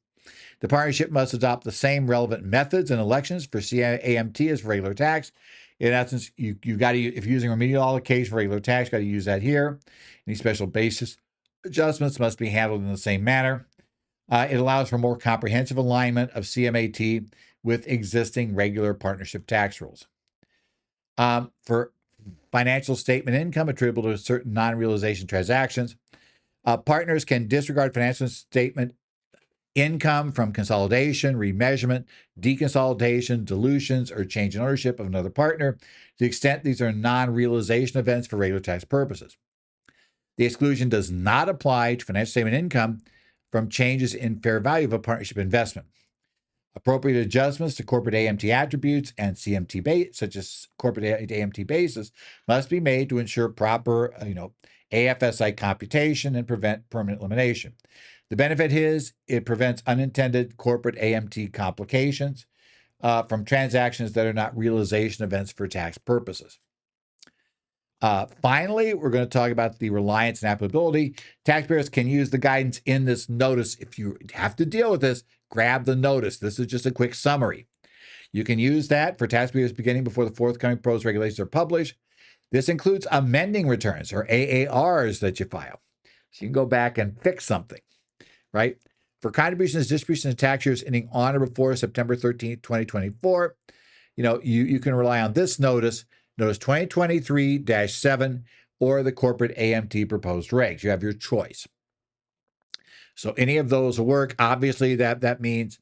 [SPEAKER 1] The partnership must adopt the same relevant methods and elections for CAMT as for regular tax. In essence, you got to, if you're using remedial allocation for regular tax, got to use that here. Any special basis adjustments must be handled in the same manner. It allows for more comprehensive alignment of CMAT with existing regular partnership tax rules. For financial statement income attributable to certain non-realization transactions, partners can disregard financial statement income from consolidation, remeasurement, deconsolidation, dilutions, or change in ownership of another partner to the extent these are non-realization events for regular tax purposes. The exclusion does not apply to financial statement income from changes in fair value of a partnership investment. Appropriate adjustments to corporate AMT attributes and CMT base, such as corporate AMT basis, must be made to ensure proper, AFSI computation and prevent permanent elimination. The benefit is it prevents unintended corporate AMT complications from transactions that are not realization events for tax purposes. Finally, we're going to talk about the reliance and applicability. Taxpayers can use the guidance in this notice. If you have to deal with this, grab the notice. This is just a quick summary. You can use that for taxpayers beginning before the forthcoming proposed regulations are published. This includes amending returns or AARs that you file. So you can go back and fix something, right? For contributions, distributions, and tax years ending on or before September 13th, 2024, you can rely on this notice, Notice 2023-7, or the corporate AMT proposed regs. You have your choice. So any of those will work. Obviously, that means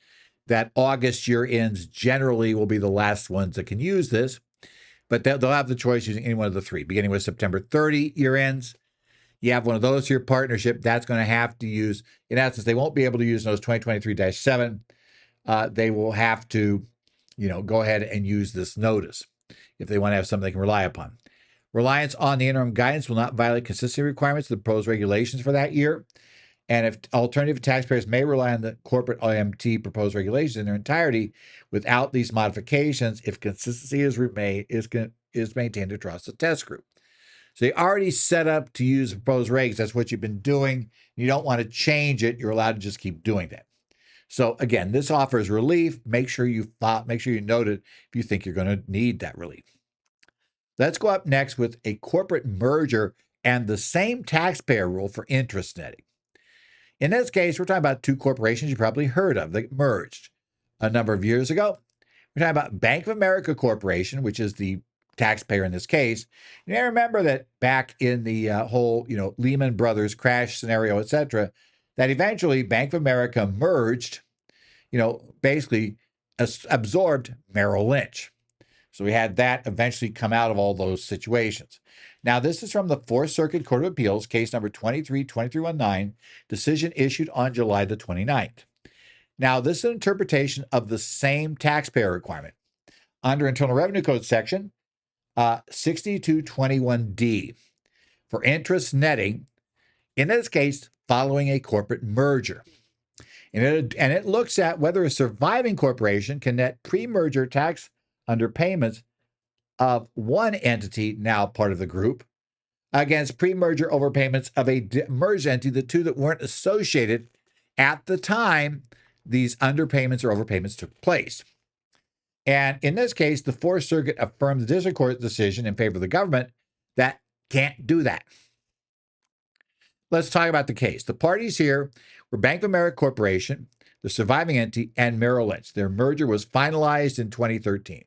[SPEAKER 1] that August year ends generally will be the last ones that can use this, but they'll have the choice using any one of the three. Beginning with September 30 year ends, you have one of those for your partnership. That's going to have to use, in essence, they won't be able to use those 2023-7. They will have to, go ahead and use this notice if they want to have something they can rely upon. Reliance on the interim guidance will not violate consistency requirements of the proposed regulations for that year. And if alternative taxpayers may rely on the corporate AMT proposed regulations in their entirety without these modifications, if consistency is maintained across the test group. So you already set up to use proposed regs. That's what you've been doing. You don't want to change it. You're allowed to just keep doing that. So again, this offers relief. Make sure you note it if you think you're going to need that relief. Let's go up next with a corporate merger and the same taxpayer rule for interest netting. In this case, we're talking about two corporations you probably heard of that merged a number of years ago. We're talking about Bank of America Corporation, which is the taxpayer in this case. You may remember that back in the whole, Lehman Brothers crash scenario, et cetera, that eventually Bank of America merged, basically absorbed Merrill Lynch. So we had that eventually come out of all those situations. Now, this is from the Fourth Circuit Court of Appeals, case number 23-2319, decision issued on July the 29th. Now, this is an interpretation of the same taxpayer requirement. Under Internal Revenue Code section 6221D, for interest netting, in this case, following a corporate merger. And it looks at whether a surviving corporation can net pre-merger tax underpayments of one entity, now part of the group, against pre-merger overpayments of a merged entity, the two that weren't associated at the time these underpayments or overpayments took place. And in this case, the Fourth Circuit affirmed the district court's decision in favor of the government that can't do that. Let's talk about the case. The parties here were Bank of America Corporation, the surviving entity, and Merrill Lynch. Their merger was finalized in 2013.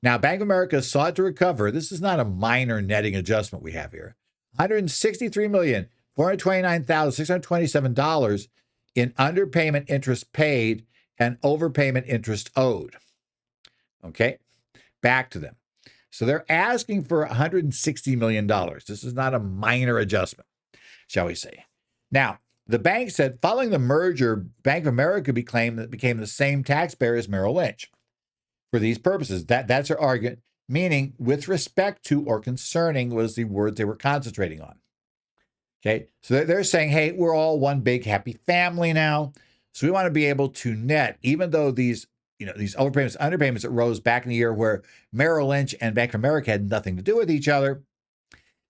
[SPEAKER 1] Now, Bank of America sought to recover, this is not a minor netting adjustment we have here, $163,429,627 in underpayment interest paid and overpayment interest owed. Okay, back to them. So they're asking for $160 million. This is not a minor adjustment, shall we say. Now, the bank said following the merger, Bank of America became the same taxpayer as Merrill Lynch. For these purposes, that's their argument, meaning with respect to or concerning was the word they were concentrating on. Okay, so they're saying, hey, we're all one big happy family now. So we want to be able to net, even though these overpayments, underpayments that rose back in the year where Merrill Lynch and Bank of America had nothing to do with each other,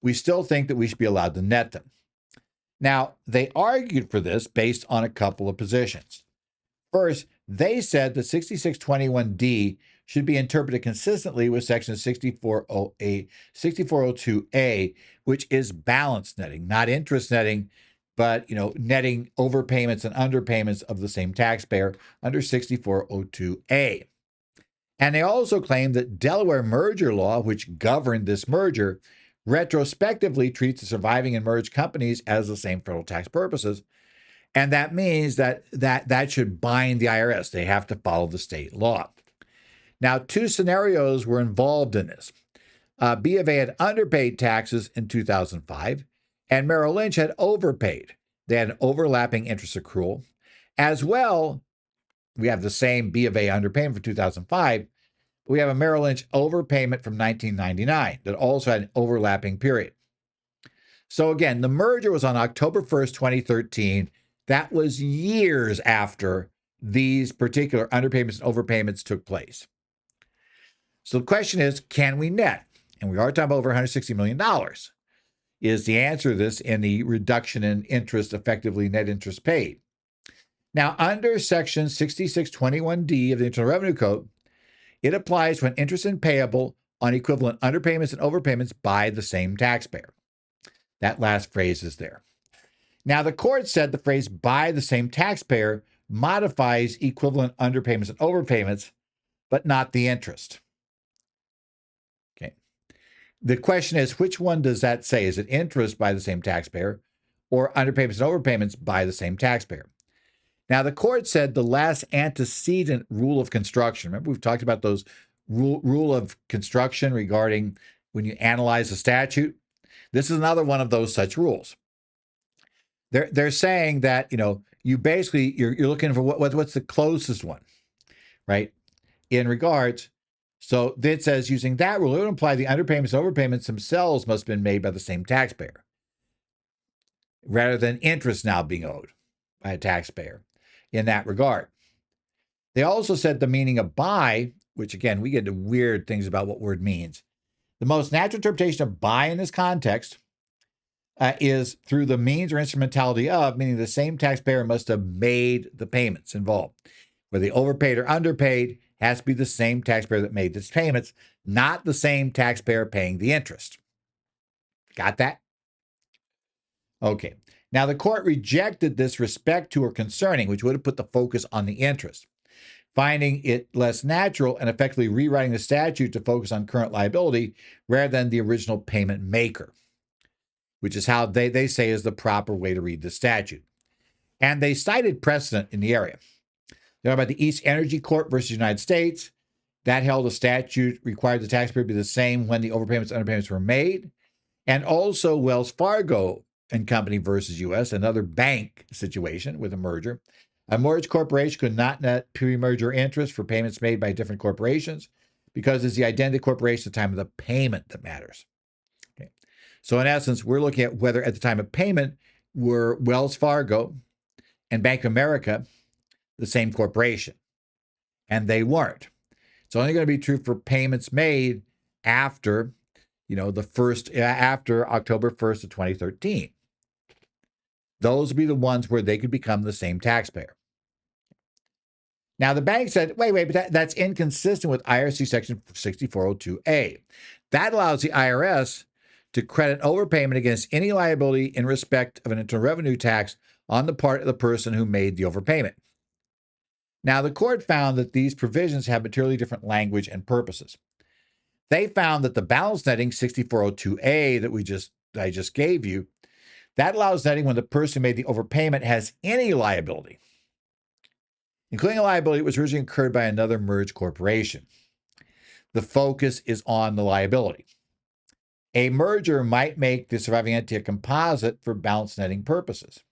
[SPEAKER 1] we still think that we should be allowed to net them. Now, they argued for this based on a couple of positions. First, they said that 6621D should be interpreted consistently with section 6402A, which is balance netting, not interest netting, but netting overpayments and underpayments of the same taxpayer under 6402A. And they also claim that Delaware merger law, which governed this merger, retrospectively treats the surviving and merged companies as the same federal tax purposes. And that means that should bind the IRS. They have to follow the state law. Now, two scenarios were involved in this. B of A had underpaid taxes in 2005, and Merrill Lynch had overpaid. They had an overlapping interest accrual. As well, we have the same B of A underpayment for 2005. We have a Merrill Lynch overpayment from 1999 that also had an overlapping period. So again, the merger was on October 1st, 2013. That was years after these particular underpayments and overpayments took place. So the question is, can we net? And we are talking about over $160 million. Is the answer to this in the reduction in interest, effectively net interest paid? Now, under Section 6621D of the Internal Revenue Code, it applies when interest is payable on equivalent underpayments and overpayments by the same taxpayer. That last phrase is there. Now, the court said the phrase by the same taxpayer modifies equivalent underpayments and overpayments, but not the interest. Okay. The question is, which one does that say? Is it interest by the same taxpayer or underpayments and overpayments by the same taxpayer? Now, the court said the last antecedent rule of construction. Remember, we've talked about those rule of construction regarding when you analyze a statute. This is another one of those such rules. They're saying that, you basically, you're looking for what's the closest one, right? In regards, so it says using that rule, it would imply the underpayments and overpayments themselves must have been made by the same taxpayer, rather than interest now being owed by a taxpayer in that regard. They also said the meaning of by, which again, we get into weird things about what word means. The most natural interpretation of by in this context is through the means or instrumentality of, meaning the same taxpayer must have made the payments involved. Whether they overpaid or underpaid, has to be the same taxpayer that made these payments, not the same taxpayer paying the interest. Got that? Okay. Now, the court rejected this respect to or concerning, which would have put the focus on the interest, finding it less natural and effectively rewriting the statute to focus on current liability rather than the original payment maker, which is how they say is the proper way to read the statute. And they cited precedent in the area. They're about the East Energy Court versus United States. That held a statute required the taxpayer be the same when the overpayments and underpayments were made. And also Wells Fargo and Company versus U.S., another bank situation with a merger. A merged corporation could not net pre-merger interest for payments made by different corporations because it's the identity corporation at the time of the payment that matters. Okay. So in essence, we're looking at whether at the time of payment were Wells Fargo and Bank of America the same corporation, and they weren't. It's only going to be true for payments made after, after October 1st of 2013. Those would be the ones where they could become the same taxpayer. Now, the bank said, wait, but that's inconsistent with IRC Section 6402A. That allows the IRS to credit overpayment against any liability in respect of an internal revenue tax on the part of the person who made the overpayment. Now, the court found that these provisions have materially different language and purposes. They found that the balance netting 6402A that I just gave you, that allows netting when the person who made the overpayment has any liability, including a liability that was originally incurred by another merged corporation. The focus is on the liability. A merger might make the surviving entity a composite for balance netting purposes.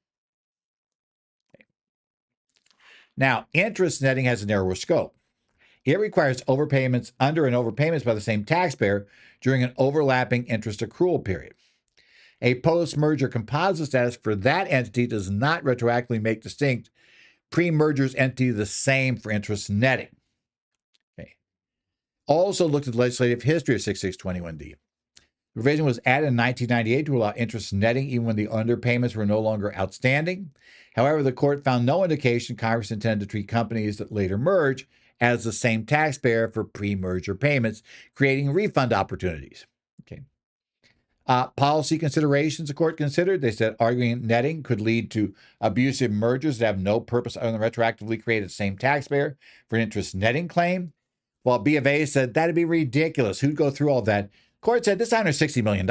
[SPEAKER 1] Now, interest netting has a narrower scope. It requires overpayments under and overpayments by the same taxpayer during an overlapping interest accrual period. A post-merger composite status for that entity does not retroactively make distinct pre-merger's entity the same for interest netting. Okay. Also looked at the legislative history of 6621D. The provision was added in 1998 to allow interest netting even when the underpayments were no longer outstanding. However, the court found no indication Congress intended to treat companies that later merge as the same taxpayer for pre-merger payments, creating refund opportunities. Okay. Policy considerations the court considered. They said arguing netting could lead to abusive mergers that have no purpose other than retroactively create the same taxpayer for an interest netting claim. While B of A said that'd be ridiculous. Who'd go through all that? Court said this is $160 million.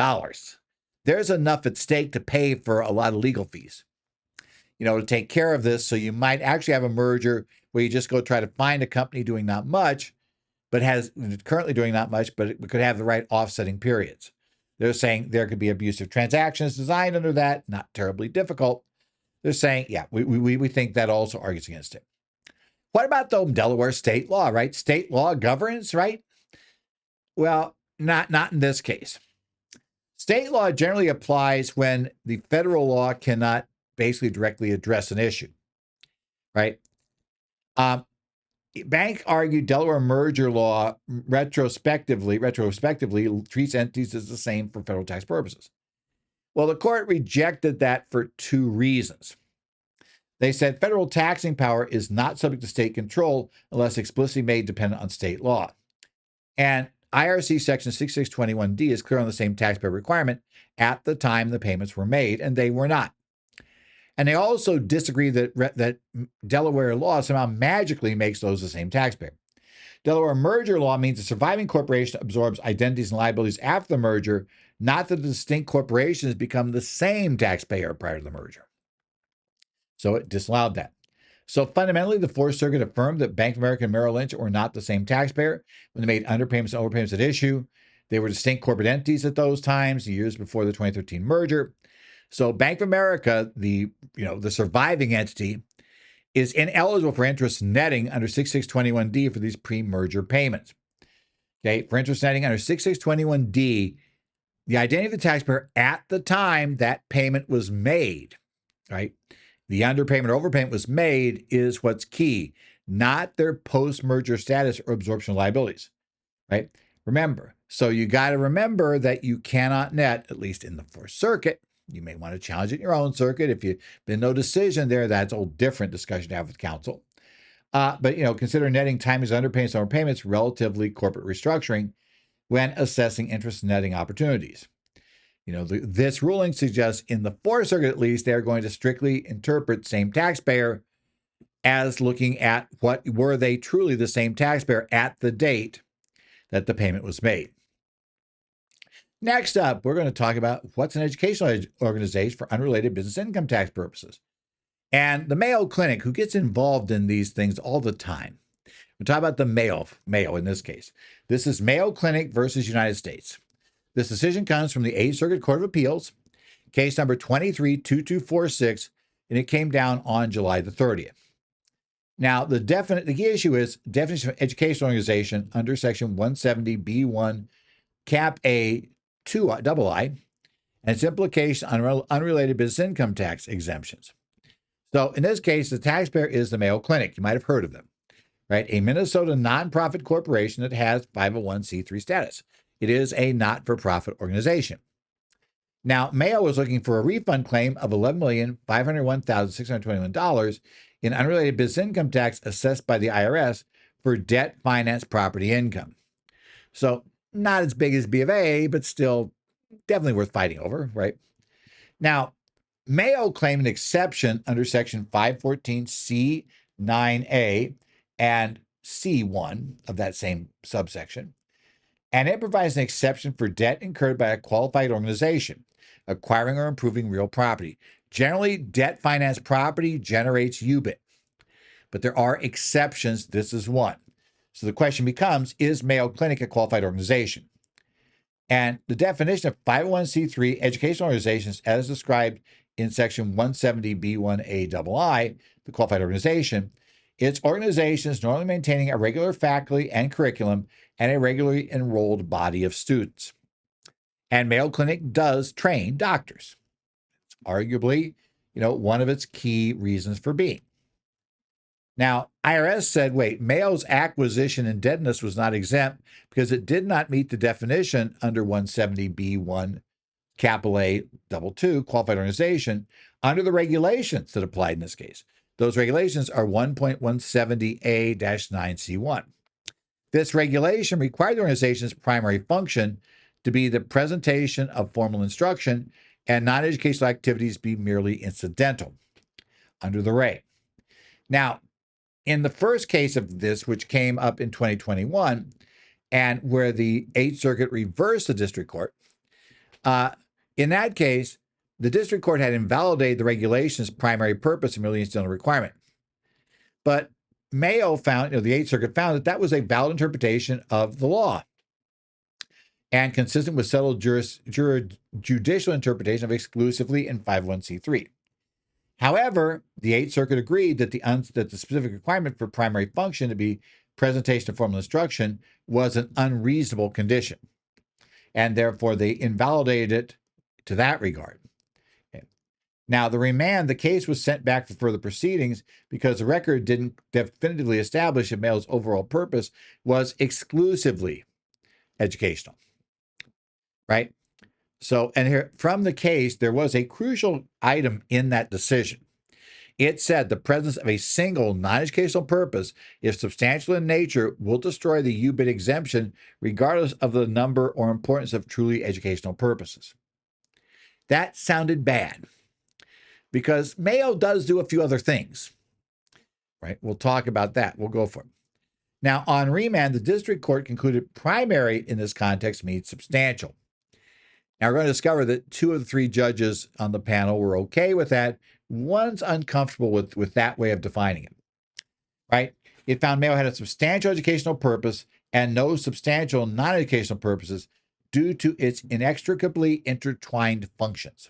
[SPEAKER 1] There's enough at stake to pay for a lot of legal fees, to take care of this. So you might actually have a merger where you just go try to find a company doing not much, but currently doing not much, but it could have the right offsetting periods. They're saying there could be abusive transactions designed under that, not terribly difficult. They're saying, yeah, we think that also argues against it. What about, though, Delaware state law, right? State law governs, right? Well, not in this case. State law generally applies when the federal law cannot basically directly address an issue, right? Bank argued Delaware merger law retrospectively treats entities as the same for federal tax purposes. Well, the court rejected that for two reasons. They said federal taxing power is not subject to state control unless explicitly made dependent on state law. And IRC section 6621D is clear on the same taxpayer requirement at the time the payments were made, and they were not. And they also disagree that Delaware law somehow magically makes those the same taxpayer. Delaware merger law means the surviving corporation absorbs identities and liabilities after the merger, not that the distinct corporations become the same taxpayer prior to the merger. So it disallowed that. So fundamentally, the Fourth Circuit affirmed that Bank of America and Merrill Lynch were not the same taxpayer when they made underpayments and overpayments at issue. They were distinct corporate entities at those times, the years before the 2013 merger. So Bank of America, the surviving entity, is ineligible for interest netting under 6621D for these pre-merger payments. Okay, for interest netting under 6621D, the identity of the taxpayer at the time that payment was made, right? The underpayment or overpayment was made is what's key, not their post-merger status or absorption of liabilities, right? Remember, so you got to remember that you cannot net, at least in the Fourth Circuit. You may want to challenge it in your own circuit. If you've been no decision there, that's a whole different discussion to have with counsel. But consider netting timings, underpayments, and overpayments relatively corporate restructuring when assessing interest netting opportunities. This ruling suggests in the Fourth Circuit, at least, they're going to strictly interpret same taxpayer as looking at what were they truly the same taxpayer at the date that the payment was made. Next up, we're going to talk about what's an educational organization for unrelated business income tax purposes. And the Mayo Clinic, who gets involved in these things all the time. We're talking about the Mayo in this case. This is Mayo Clinic versus United States. This decision comes from the 8th Circuit Court of Appeals, case number 232246, and it came down on July the 30th. Now, the key issue is definition of educational organization under Section 170B1 Cap A 2II and its implication on unrelated business income tax exemptions. So in this case, the taxpayer is the Mayo Clinic. You might have heard of them, right? A Minnesota nonprofit corporation that has 501c3 status. It is a not-for-profit organization. Now, Mayo was looking for a refund claim of $11,501,621 in unrelated business income tax assessed by the IRS for debt-financed property income. So not as big as B of A, but still definitely worth fighting over, right? Now, Mayo claimed an exception under Section 514C9A and C1 of that same subsection, and it provides an exception for debt incurred by a qualified organization acquiring or improving real property. Generally, debt-financed property generates UBIT, but there are exceptions. This is one. So the question becomes, is Mayo Clinic a qualified organization? And the definition of 501c3 educational organizations as described in Section 170B1AII, the qualified organization, it's organizations normally maintaining a regular faculty and curriculum and a regularly enrolled body of students. And Mayo Clinic does train doctors. It's arguably, one of its key reasons for being. Now, IRS said, wait, Mayo's acquisition indebtedness was not exempt because it did not meet the definition under 170B1 capital A (2) qualified organization under the regulations that applied in this case. Those regulations are 1.170A-9C1. This regulation required the organization's primary function to be the presentation of formal instruction and non-educational activities be merely incidental under the reg. Now, in the first case of this, which came up in 2021, and where the 8th Circuit reversed the district court, in that case, the district court had invalidated the regulation's primary purpose and merely incidental requirement. But Mayo found, the 8th Circuit found that was a valid interpretation of the law and consistent with settled judicial interpretation of exclusively in 501c3. However, the Eighth Circuit agreed that the specific requirement for primary function to be presentation of formal instruction was an unreasonable condition, and therefore they invalidated it to that regard. Okay. Now, the case was sent back for further proceedings because the record didn't definitively establish that Mayo's overall purpose was exclusively educational, right? So, and here from the case, there was a crucial item in that decision. It said the presence of a single non-educational purpose, if substantial in nature, will destroy the UBIT exemption regardless of the number or importance of truly educational purposes. That sounded bad because Mayo does do a few other things, right? We'll talk about that. We'll go for it. Now, on remand, the district court concluded primary in this context means substantial. Now, we're going to discover that 2 of the 3 judges on the panel were okay with that. One's uncomfortable with that way of defining it, right? It found Mayo had a substantial educational purpose and no substantial non-educational purposes due to its inextricably intertwined functions.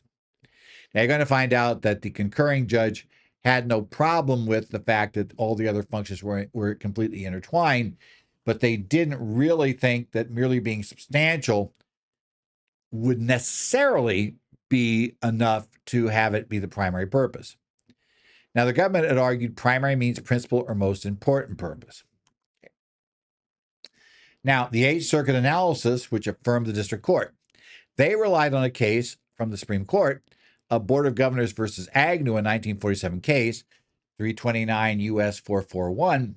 [SPEAKER 1] Now, you're going to find out that the concurring judge had no problem with the fact that all the other functions were completely intertwined, but they didn't really think that merely being substantial would necessarily be enough to have it be the primary purpose. Now, the government had argued primary means principal or most important purpose. Okay. Now, the Eighth Circuit analysis, which affirmed the district court, they relied on a case from the Supreme Court, a Board of Governors versus Agnew, a 1947 case, 329 U.S. 441,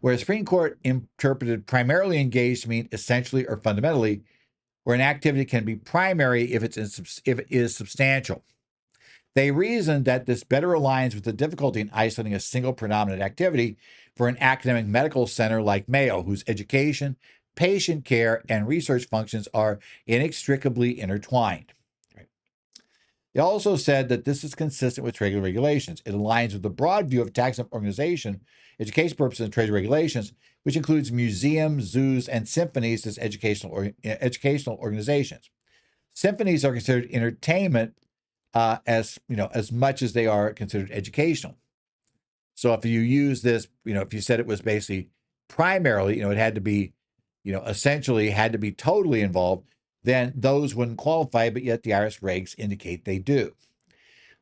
[SPEAKER 1] where the Supreme Court interpreted primarily engaged to mean essentially or fundamentally, where an activity can be primary if it is substantial. They reasoned that this better aligns with the difficulty in isolating a single predominant activity for an academic medical center like Mayo, whose education, patient care, and research functions are inextricably intertwined. They also said that this is consistent with Treasury regulations. It aligns with the broad view of tax-exempt organization, education purposes, and Treasury regulations, which includes museums, zoos, and symphonies as educational organizations. Symphonies are considered entertainment as much as they are considered educational. So if you use this, if you said it was basically primarily, it had to be, essentially had to be totally involved, then those wouldn't qualify, but yet the IRS regs indicate they do.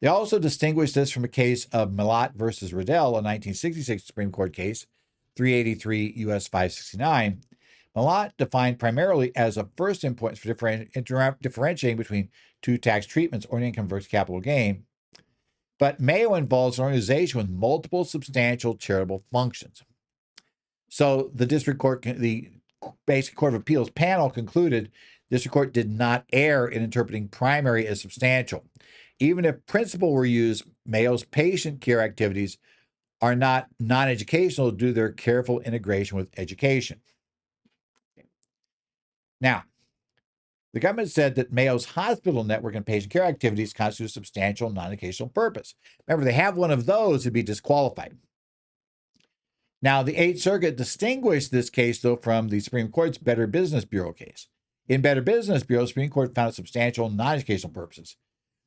[SPEAKER 1] They also distinguished this from a case of Millott versus Riddell, a 1966 Supreme Court case, 383 U.S. 569. Millott defined primarily as a first importance for differentiating between 2 tax treatments or income versus capital gain. But Mayo involves an organization with multiple substantial charitable functions. So the district court, the basic Court of Appeals panel concluded district court did not err in interpreting primary as substantial. Even if principal were used, Mayo's patient care activities are not non-educational due to their careful integration with education. Now, the government said that Mayo's hospital network and patient care activities constitute a substantial non-educational purpose. Remember, they have one of those to be disqualified. Now, the Eighth Circuit distinguished this case, though, from the Supreme Court's Better Business Bureau case. In Better Business Bureau, the Supreme Court found substantial non-educational purposes.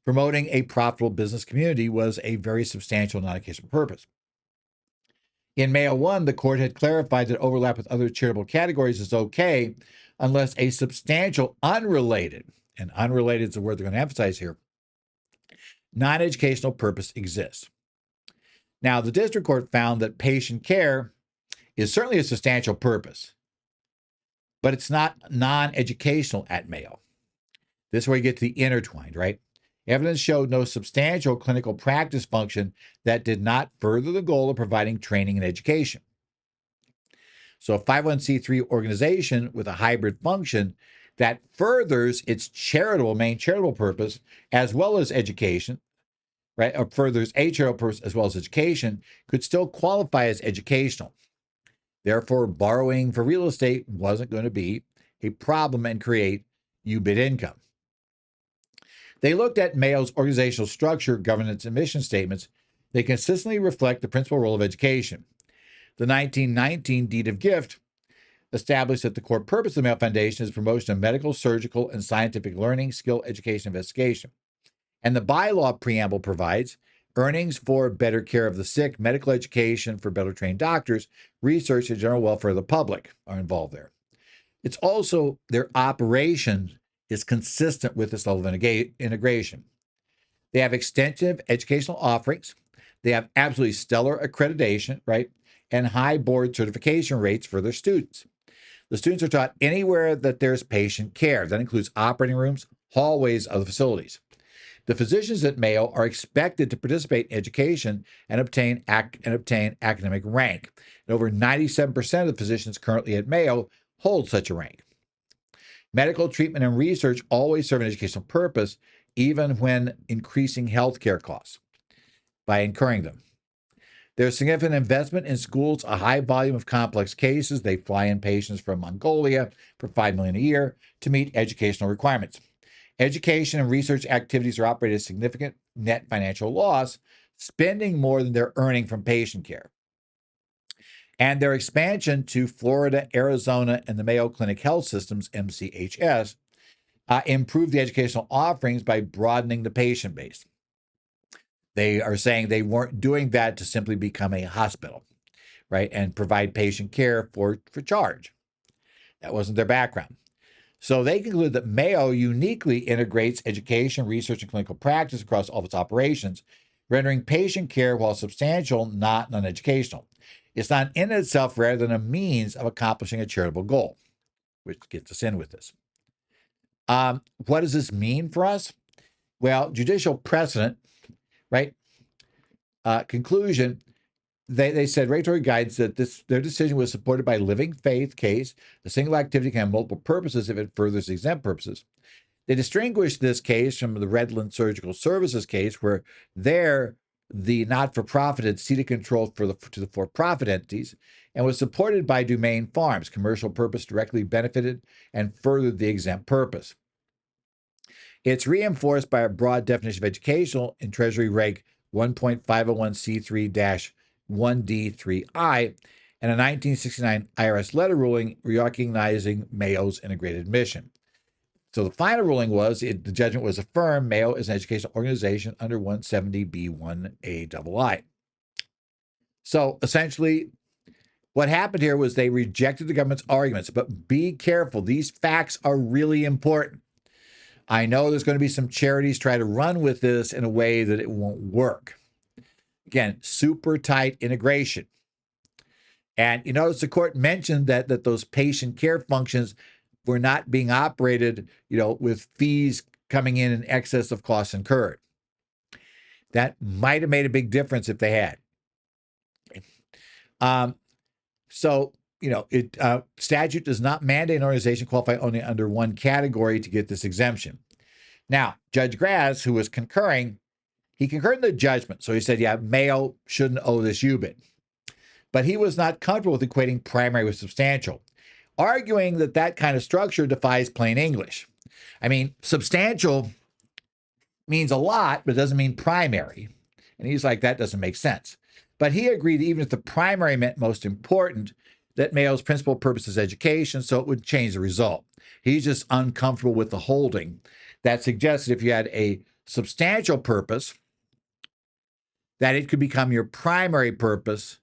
[SPEAKER 1] Promoting a profitable business community was a very substantial non-educational purpose. In Mayo 1, the court had clarified that overlap with other charitable categories is okay unless a substantial unrelated, and unrelated is the word they're going to emphasize here, non-educational purpose exists. Now, the district court found that patient care is certainly a substantial purpose, but it's not non-educational at Mayo. This is where you get to the intertwined, right? Evidence showed no substantial clinical practice function that did not further the goal of providing training and education. So a 501c3 organization with a hybrid function that furthers its main charitable purpose as well as education, right, or furthers a charitable purpose as well as education, could still qualify as educational. Therefore, borrowing for real estate wasn't going to be a problem and create UBIT income. They looked at Mayo's organizational structure, governance, and mission statements. They consistently reflect the principal role of education. The 1919 Deed of Gift established that the core purpose of the Mayo Foundation is promotion of medical, surgical, and scientific learning, skill, education, and investigation. And the bylaw preamble provides earnings for better care of the sick, medical education for better trained doctors, research, and general welfare of the public are involved there. It's also their operation is consistent with this level of integration. They have extensive educational offerings. They have absolutely stellar accreditation, right? And high board certification rates for their students. The students are taught anywhere that there's patient care. That includes operating rooms, hallways of the facilities. The physicians at Mayo are expected to participate in education and obtain academic rank. And over 97% of the physicians currently at Mayo hold such a rank. Medical treatment and research always serve an educational purpose, even when increasing healthcare costs by incurring them. There's significant investment in schools, a high volume of complex cases. They fly in patients from Mongolia for $5 million a year to meet educational requirements. Education and research activities are operated at significant net financial loss, spending more than they're earning from patient care. And their expansion to Florida, Arizona, and the Mayo Clinic Health Systems, MCHS, improved the educational offerings by broadening the patient base. They are saying they weren't doing that to simply become a hospital, right, and provide patient care for charge. That wasn't their background. So they conclude that Mayo uniquely integrates education, research, and clinical practice across all of its operations, rendering patient care, while substantial, not non-educational. It's not in itself rather than a means of accomplishing a charitable goal, which gets us in with this. What does this mean for us? Well, judicial precedent, right? Conclusion, they said regulatory guidance that their decision was supported by living faith case. A single activity can have multiple purposes if it furthers exempt purposes. They distinguished this case from the Redland Surgical Services case, where there the not-for-profit had ceded control to the for-profit entities and was supported by Domain Farms. Commercial purpose directly benefited and furthered the exempt purpose. It's reinforced by a broad definition of educational in Treasury Reg 1.501C3-1D3I and a 1969 IRS letter ruling recognizing Mayo's integrated mission. So the final ruling was, the judgment was affirmed, Mayo is an educational organization under 170B1AII. So essentially, what happened here was they rejected the government's arguments, but be careful. These facts are really important. I know there's going to be some charities try to run with this in a way that it won't work. Again, super tight integration. And you notice the court mentioned that those patient care functions were not being operated, with fees coming in excess of costs incurred. That might have made a big difference if they had. Statute does not mandate an organization qualify only under one category to get this exemption. Now, Judge Graz, who was concurring, he concurred in the judgment. So he said, yeah, Mayo shouldn't owe this UBIT. But he was not comfortable with equating primary with substantial, arguing that kind of structure defies plain English. I mean, substantial means a lot, but it doesn't mean primary. And he's like, that doesn't make sense. But he agreed even if the primary meant most important, that Mayo's principal purpose is education, so it would change the result. He's just uncomfortable with the holding that suggests that if you had a substantial purpose, that it could become your primary purpose.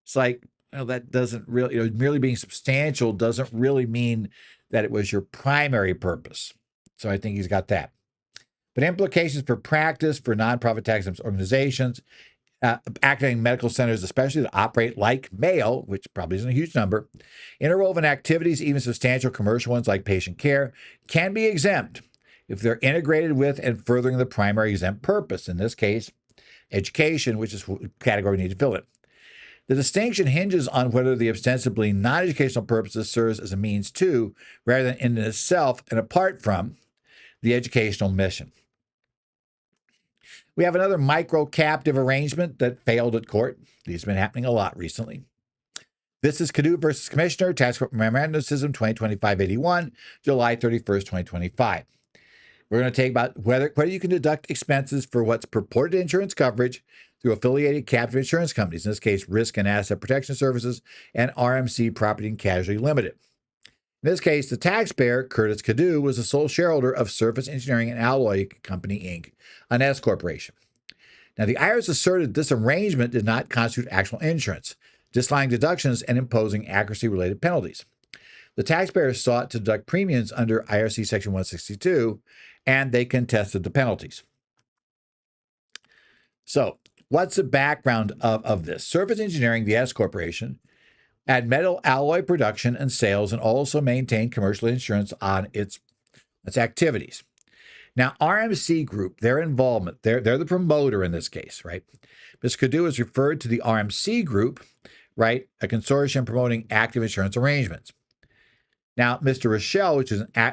[SPEAKER 1] It's like, that doesn't really, merely being substantial doesn't really mean that it was your primary purpose. So I think he's got that. But implications for practice for nonprofit tax-exempt organizations, academic medical centers, especially that operate like Mayo, which probably isn't a huge number, interwoven activities, even substantial commercial ones like patient care, can be exempt if they're integrated with and furthering the primary exempt purpose, in this case, education, which is the category we need to fill it. The distinction hinges on whether the ostensibly non-educational purposes serves as a means to, rather than in itself and apart from, the educational mission. We have another microcaptive arrangement that failed at court. These have been happening a lot recently. This is Cadu versus Commissioner, Tax Court Memorandum System 2025-81, July 31st, 2025. We're going to take about whether you can deduct expenses for what's purported insurance coverage through affiliated captive insurance companies, in this case, Risk and Asset Protection Services and RMC Property and Casualty Limited. In this case, the taxpayer, Curtis Cadu, was the sole shareholder of Surface Engineering and Alloy Company, Inc., an S corporation. Now, the IRS asserted this arrangement did not constitute actual insurance, disallowing deductions and imposing accuracy-related penalties. The taxpayers sought to deduct premiums under IRC Section 162, and they contested the penalties. So, what's the background of this? Surface Engineering, the S Corporation, had metal alloy production and sales and also maintained commercial insurance on its activities. Now, RMC Group, their involvement, they're the promoter in this case, right? Mr. Cadieux is referred to the RMC Group, right? A consortium promoting active insurance arrangements. Now, Mr. Rochelle,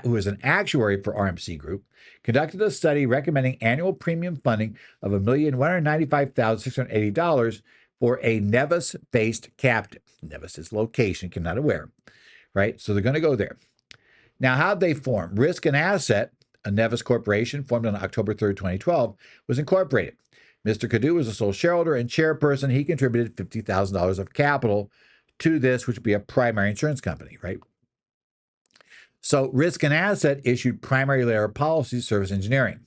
[SPEAKER 1] who is an actuary for RMC Group, conducted a study recommending annual premium funding of $1,195,680 for a Nevis-based captive. Nevis is location, I'm not aware, right? So they're going to go there. Now, how'd they form? Risk and Asset, a Nevis corporation formed on October 3rd, 2012, was incorporated. Mr. Cadieux was a sole shareholder and chairperson. He contributed $50,000 of capital to this, which would be a primary insurance company, right? So Risk and Asset issued primary layer policies, Surface Engineering,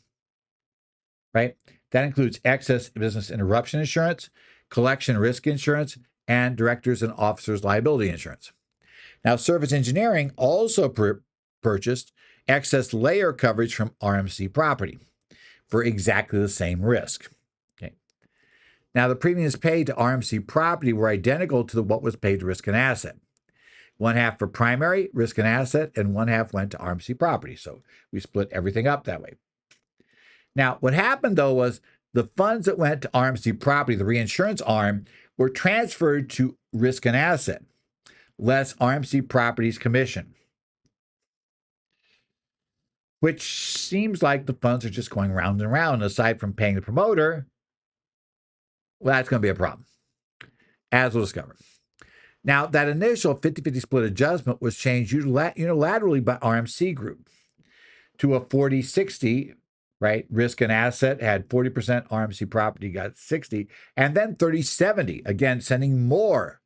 [SPEAKER 1] right? That includes excess business interruption insurance, collection risk insurance, and directors and officers liability insurance. Now, Surface Engineering also purchased excess layer coverage from RMC Property for exactly the same risk. Okay. Now, the premiums paid to RMC Property were identical to what was paid to Risk and Asset. One half for primary, Risk and Asset, and one half went to RMC Property. So we split everything up that way. Now, what happened, though, was the funds that went to RMC Property, the reinsurance arm, were transferred to Risk and Asset, less RMC Property's commission, which seems like the funds are just going round and round. Aside from paying the promoter, well, that's going to be a problem, as we'll discover. Now, that initial 50-50 split adjustment was changed unilaterally by RMC Group to a 40-60, right? Risk and Asset had 40%, RMC Property got 60, and then 30-70, again, sending more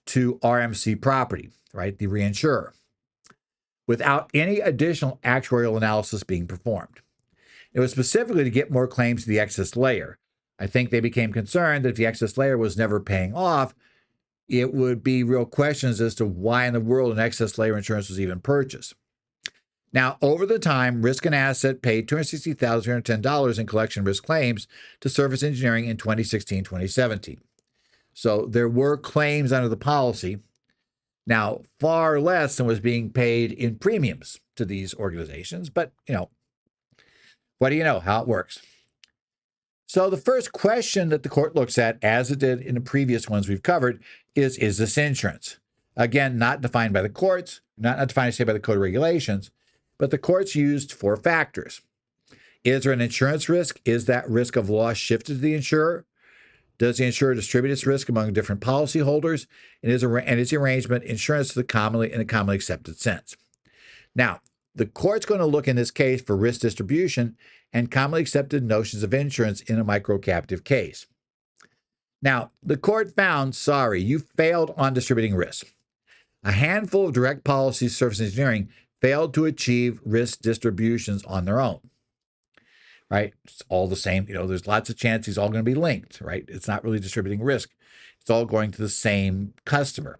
[SPEAKER 1] to RMC Property, right, the reinsurer, without any additional actuarial analysis being performed. It was specifically to get more claims to the excess layer. I think they became concerned that if the excess layer was never paying off, it would be real questions as to why in the world an excess layer insurance was even purchased. Now, over the time, Risk and Asset paid $260,310 in collection risk claims to Surface Engineering in 2016-2017. So there were claims under the policy. Now, far less than was being paid in premiums to these organizations, but, what do you know how it works? So the first question that the court looks at, as it did in the previous ones we've covered, is this insurance? Again, not defined by the courts, not defined, say, by the Code of Regulations, but the courts used 4 factors. Is there an insurance risk? Is that risk of loss shifted to the insurer? Does the insurer distribute its risk among different policyholders? And is the arrangement insurance in a commonly accepted sense? Now, the court's going to look in this case for risk distribution and commonly accepted notions of insurance in a microcaptive case. Now, the court found, sorry, you failed on distributing risk. A handful of direct policies, Surface Engineering, failed to achieve risk distributions on their own, right? It's all the same. There's lots of chances all going to be linked, right? It's not really distributing risk. It's all going to the same customer.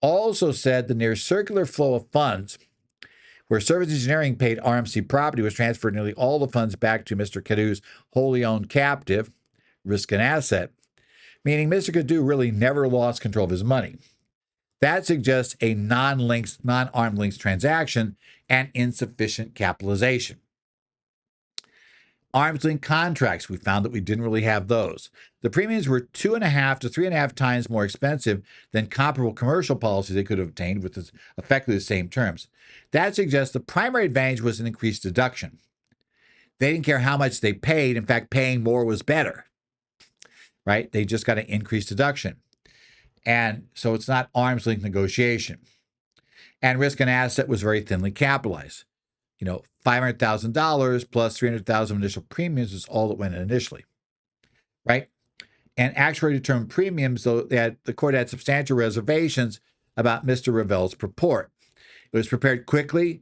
[SPEAKER 1] Also said the near circular flow of funds, where Surface Engineering paid RMC Property, was transferred nearly all the funds back to Mr. Cadieux's wholly owned captive, Risk and Asset, meaning Mr. Cadieux really never lost control of his money. That suggests a non-arm's length transaction and insufficient capitalization. Arm's length contracts, we found that we didn't really have those. The premiums were 2.5 to 3.5 times more expensive than comparable commercial policies they could have obtained with effectively the same terms. That suggests the primary advantage was an increased deduction. They didn't care how much they paid. In fact, paying more was better, right? They just got an increased deduction. And so it's not arm's length negotiation. And Risk and Asset was very thinly capitalized. $500,000 plus $300,000 initial premiums is all that went in initially, right? And actually determined premiums, though, the court had substantial reservations about Mr. Ravel's purport. It was prepared quickly,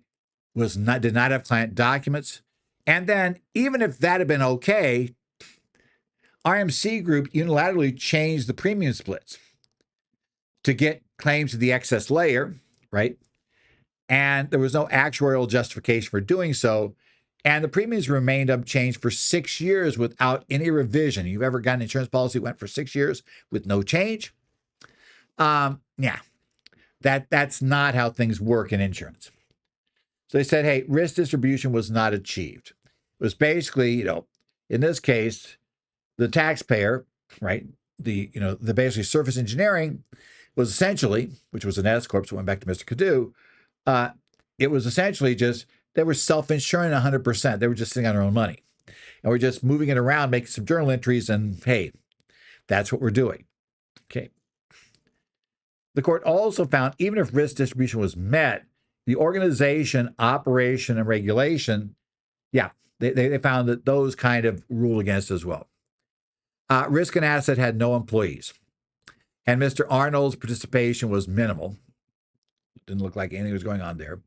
[SPEAKER 1] did not have client documents, and then even if that had been okay, RMC Group unilaterally changed the premium splits to get claims to the excess layer, right? And there was no actuarial justification for doing so. And the premiums remained unchanged for 6 years without any revision. You've ever got an insurance policy that went for 6 years with no change? Yeah, that's not how things work in insurance. So they said, hey, risk distribution was not achieved. It was basically, in this case, the taxpayer, right? The basically surface engineering was essentially, which was an S corp, so went back to Mr. Cadu. It was essentially just they were self-insuring 100%. They were just sitting on their own money, and we're just moving it around, making some journal entries, and hey, that's what we're doing. Okay. The court also found even if risk distribution was met, the organization, operation, and regulation, yeah, they found that those kind of rule against as well. Risk and asset had no employees, and Mr. Arnold's participation was minimal. Didn't look like anything was going on there.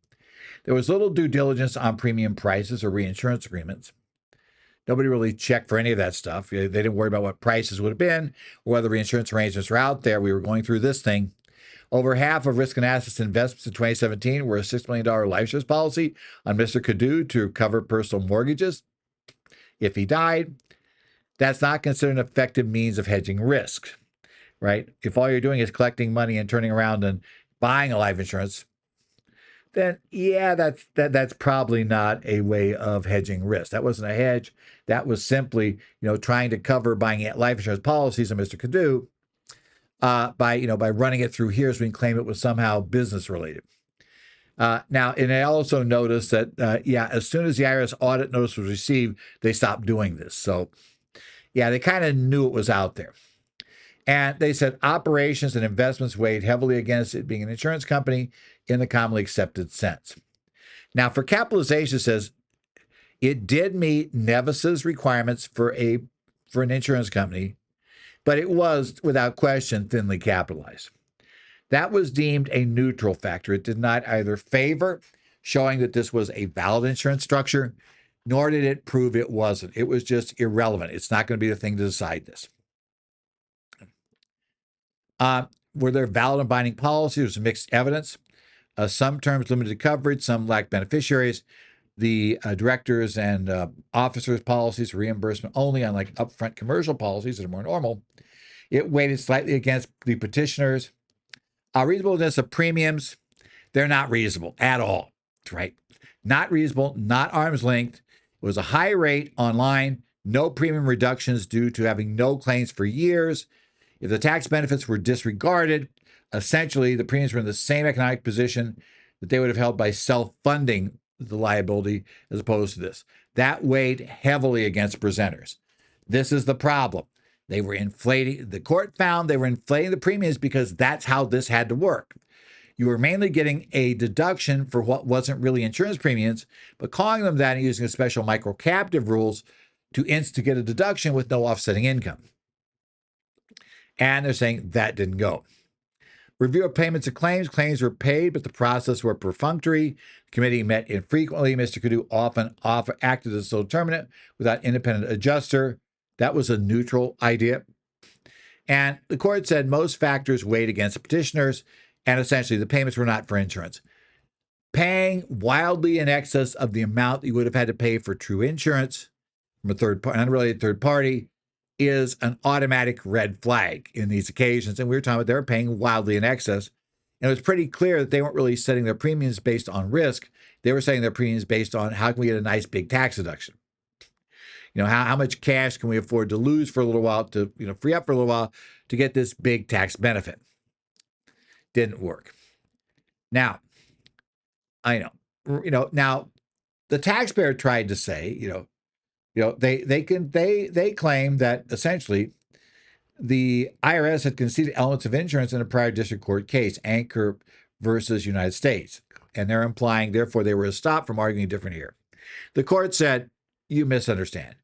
[SPEAKER 1] There was little due diligence on premium prices or reinsurance agreements. Nobody really checked for any of that stuff. They didn't worry about what prices would have been or whether reinsurance arrangements were out there. We were going through this thing. Over half of risk and assets investments in 2017 were a $6 million life insurance policy on Mr. Cadu to cover personal mortgages if he died. That's not considered an effective means of hedging risk, right? If all you're doing is collecting money and turning around and buying a life insurance, then yeah, that's probably not a way of hedging risk. That wasn't a hedge. That was simply, trying to cover buying life insurance policies on Mr. Cadu by running it through here so we can claim it was somehow business related. Now, and I also noticed that, as soon as the IRS audit notice was received, they stopped doing this. So, yeah, they kind of knew it was out there. And they said operations and investments weighed heavily against it being an insurance company in the commonly accepted sense. Now, for capitalization, it says it did meet Nevis's requirements for an insurance company, but it was, without question, thinly capitalized. That was deemed a neutral factor. It did not either favor showing that this was a valid insurance structure, nor did it prove it wasn't. It was just irrelevant. It's not going to be the thing to decide this. Were there valid and binding policies? There's mixed evidence. Some terms limited coverage, some lacked beneficiaries. The directors and officers' policies reimbursement only, unlike upfront commercial policies that are more normal. It weighted slightly against the petitioners. Reasonableness of premiums, they're not reasonable at all, right? Not reasonable, not arm's length. It was a high rate online, no premium reductions due to having no claims for years. If the tax benefits were disregarded, essentially the premiums were in the same economic position that they would have held by self-funding the liability as opposed to this. That weighed heavily against presenters. This is the problem. They were inflating, the court found they were inflating the premiums because that's how this had to work. You were mainly getting a deduction for what wasn't really insurance premiums, but calling them that and using a special microcaptive rules to get a deduction with no offsetting income. And they're saying that didn't go. Review of payments and claims. Claims were paid, but the process were perfunctory. The committee met infrequently. Mr. Cadu often acted as sole determinant without independent adjuster. That was a neutral idea. And the court said most factors weighed against the petitioners, and essentially the payments were not for insurance. Paying wildly in excess of the amount that you would have had to pay for true insurance from an unrelated third party is an automatic red flag in these occasions. And we were talking about they were paying wildly in excess. And it was pretty clear that they weren't really setting their premiums based on risk. They were setting their premiums based on how can we get a nice big tax deduction. How much cash can we afford to lose for a little while to, free up for a little while to get this big tax benefit? Didn't work. Now, I know, now the taxpayer tried to say, they claim that essentially the IRS had conceded elements of insurance in a prior district court case, Anchor versus United States. And they're implying, therefore, they were stopped from arguing different here. The court said, you misunderstand.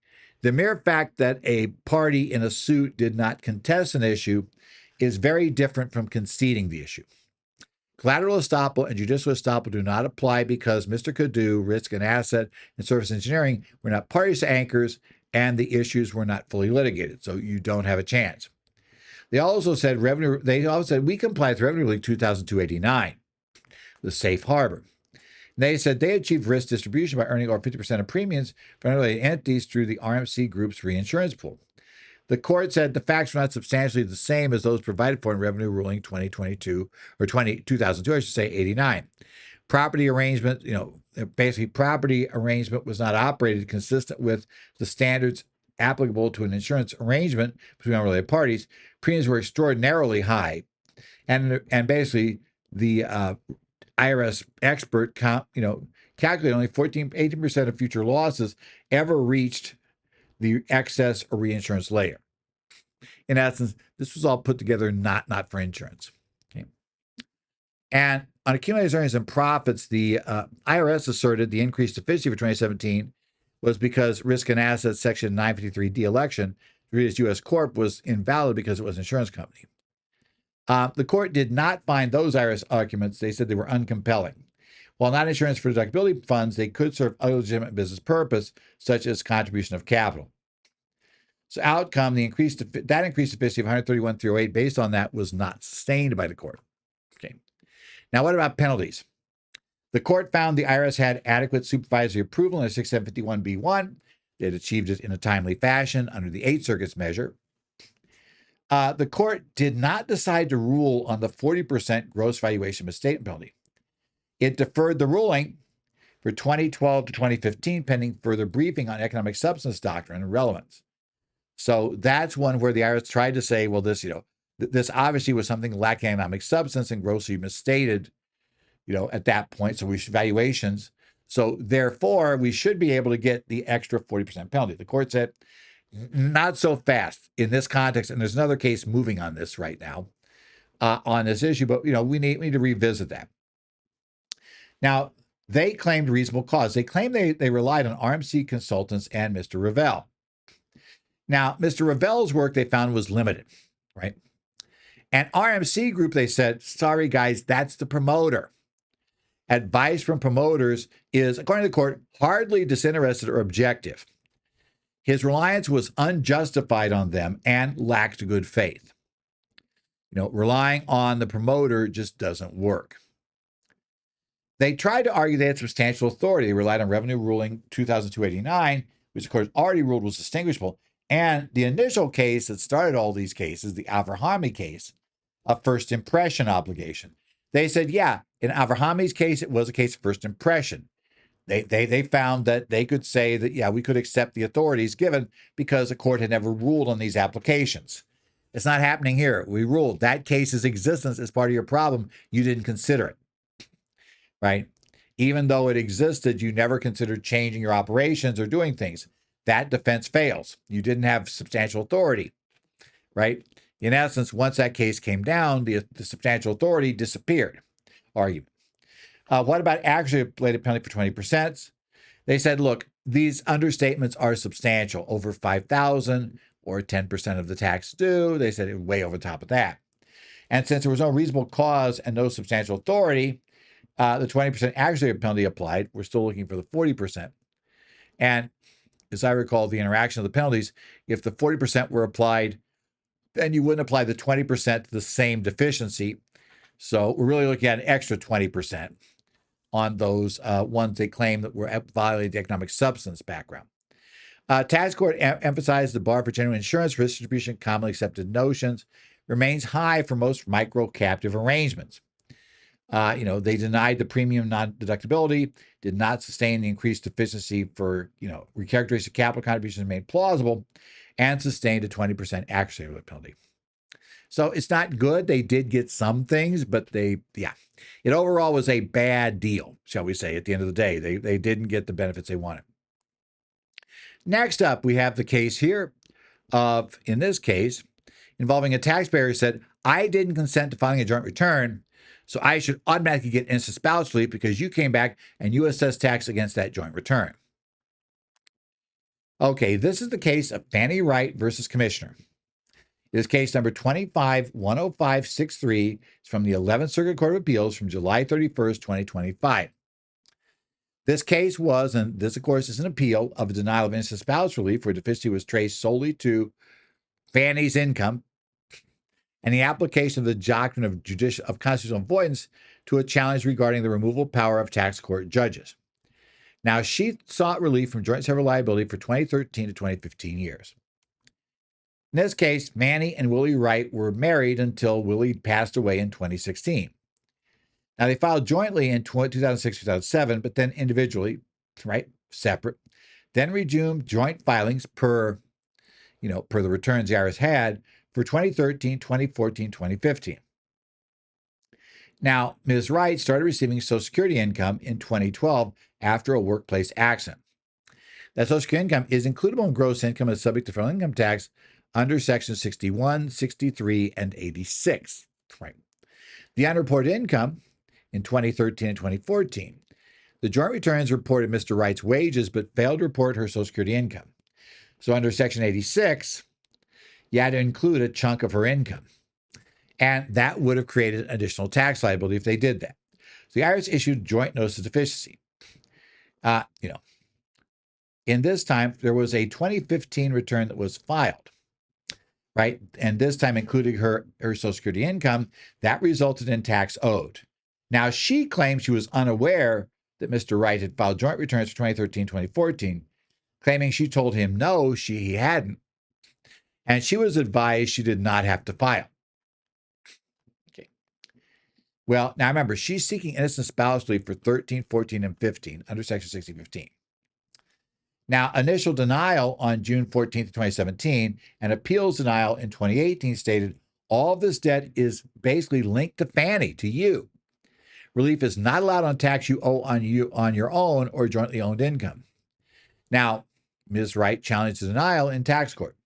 [SPEAKER 1] The mere fact that a party in a suit did not contest an issue is very different from conceding the issue. Collateral estoppel and judicial estoppel do not apply because Mr. Cadu, risk and asset, and service engineering were not parties to Anchors and the issues were not fully litigated, so you don't have a chance. They also said we comply with Revenue Ruling 2289, the safe harbor. They said they achieved risk distribution by earning over 50% of premiums for unrelated entities through the RMC Group's reinsurance pool. The court said the facts were not substantially the same as those provided for in Revenue Ruling 2022, or 2002, I should say, 89. Property arrangement, basically property arrangement was not operated consistent with the standards applicable to an insurance arrangement between unrelated parties. Premiums were extraordinarily high, and basically the IRS expert calculated only 18% of future losses ever reached the excess or reinsurance layer. In essence, this was all put together not for insurance. Okay. And on accumulated earnings and profits, the IRS asserted the increased efficiency for 2017 was because Risk and Assets Section 953D election to read as U.S. Corp was invalid because it was an insurance company. The court did not find those IRS arguments. They said they were uncompelling. While not insurance for deductibility funds, they could serve other legitimate business purpose, such as contribution of capital. So outcome, that increased efficiency of 131,308 based on that was not sustained by the court. Okay. Now, what about penalties? The court found the IRS had adequate supervisory approval in 6751B1. They had achieved it in a timely fashion under the Eighth Circuit's measure. The court did not decide to rule on the 40% gross valuation misstatement penalty. It deferred the ruling for 2012 to 2015, pending further briefing on economic substance doctrine and relevance. So that's one where the IRS tried to say, well, this obviously was something lacking economic substance and grossly misstated, at that point. So valuations. So therefore, we should be able to get the extra 40% penalty. The court said, not so fast in this context. And there's another case moving on this right now on this issue, but we need to revisit that. Now, they claimed reasonable cause. They claimed they relied on RMC consultants and Mr. Revell. Now, Mr. Revell's work they found was limited, right? And RMC Group, they said, sorry, guys, that's the promoter. Advice from promoters is, according to the court, hardly disinterested or objective. His reliance was unjustified on them and lacked good faith. Relying on the promoter just doesn't work. They tried to argue they had substantial authority. They relied on Revenue Ruling 2289, which, of course, already ruled was distinguishable. And the initial case that started all these cases, the Avrahami case, a first impression obligation. They said, yeah, in Avrahami's case, it was a case of first impression. They found that they could say that, yeah, we could accept the authorities given because the court had never ruled on these applications. It's not happening here. We ruled that case's existence is part of your problem. You didn't consider it, right? Even though it existed, you never considered changing your operations or doing things. That defense fails. You didn't have substantial authority, right? In essence, once that case came down, the substantial authority disappeared. Argument. What about actually related penalty for 20%? They said, look, these understatements are substantial, over $5,000 or 10% of the tax due. They said it was way over the top of that. And since there was no reasonable cause and no substantial authority, the 20% actually penalty applied. We're still looking for the 40%. And as I recall, the interaction of the penalties, if the 40% were applied, then you wouldn't apply the 20% to the same deficiency. So we're really looking at an extra 20% on those ones they claim that were violating the economic substance background. Tax court emphasized the bar for genuine insurance risk distribution, commonly accepted notions, remains high for most microcaptive arrangements. They denied the premium non-deductibility, did not sustain the increased efficiency for, recharacteristic capital contributions made plausible, and sustained a 20% actual penalty. So it's not good. They did get some things, but it overall was a bad deal, shall we say, at the end of the day. They didn't get the benefits they wanted. Next up, we have the case here in this case, involving a taxpayer who said, I didn't consent to filing a joint return, so I should automatically get instant spouse relief because you came back and you assessed tax against that joint return. Okay, this is the case of Fannie Wright versus Commissioner. It is case number 25-10563. It's from the 11th Circuit Court of Appeals from July 31st, 2025. This case was, and this, of course, is an appeal of a denial of innocent spouse relief where deficiency was traced solely to Fannie's income and the application of the doctrine of constitutional avoidance to a challenge regarding the removal power of tax court judges. Now, she sought relief from joint and several liability for 2013 to 2015 years. In this case, Manny and Willie Wright were married until Willie passed away in 2016. Now, they filed jointly in 2006, 2007, but then individually, right, separate, then resumed joint filings per the returns the IRS had for 2013, 2014, 2015. Now, Ms. Wright started receiving Social Security income in 2012 after a workplace accident. That Social Security income is includable in gross income and is subject to federal income tax under Section 61, 63, and 86. Right. The unreported income in 2013 and 2014. The joint returns reported Mr. Wright's wages but failed to report her Social Security income. So under Section 86, you had to include a chunk of her income. And that would have created additional tax liability if they did that. So the IRS issued joint notice of deficiency. In this time, there was a 2015 return that was filed, right? And this time including her Social Security income, that resulted in tax owed. Now, she claims she was unaware that Mr. Wright had filed joint returns for 2013, 2014, claiming she told him no, he hadn't. And she was advised she did not have to file. Okay. Well, now remember, she's seeking innocent spouse relief for 13, 14, and 15 under Section 6015. Now, initial denial on June 14th, 2017, and appeals denial in 2018 stated all of this debt is basically linked to Fannie, to you. Relief is not allowed on tax you owe on your own or jointly owned income. Now, Ms. Wright challenged the denial in tax court.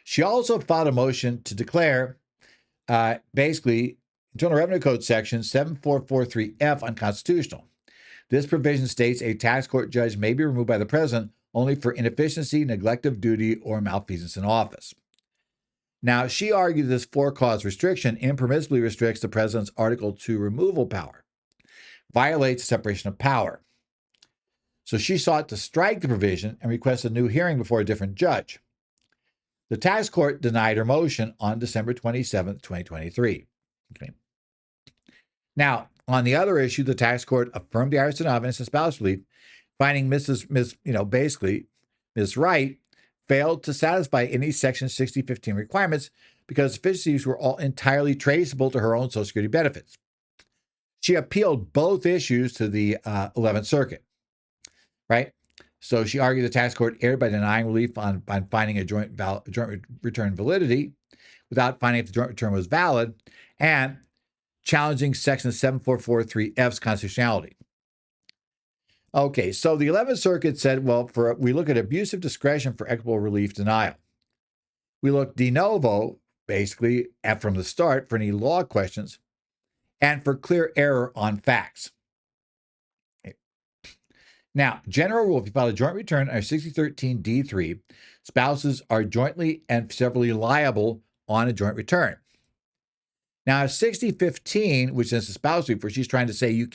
[SPEAKER 1] She also filed a motion to declare basically Internal Revenue Code section 7443F unconstitutional. This provision states a tax court judge may be removed by the president only for inefficiency, neglect of duty, or malfeasance in office. Now, she argued this for-cause restriction impermissibly restricts the president's Article 2 removal power, violates separation of power. So she sought to strike the provision and request a new hearing before a different judge. The tax court denied her motion on December 27, 2023. Okay. Now, on the other issue, the tax court affirmed the IRS denial of innocent spouse relief, finding Ms. Wright failed to satisfy any Section 6015 requirements because deficiencies were all entirely traceable to her own Social Security benefits. She appealed both issues to the 11th Circuit, right? So she argued the tax court erred by denying relief on finding a joint return validity without finding if the joint return was valid, and challenging Section 7443F's constitutionality. Okay, so the 11th Circuit said, well, we look at abusive discretion for equitable relief denial. We look de novo, basically, from the start for any law questions and for clear error on facts. Okay. Now, general rule, if you file a joint return under 6013 D3, spouses are jointly and severally liable on a joint return. Now, 6015, which is a spouse relief, where she's trying to say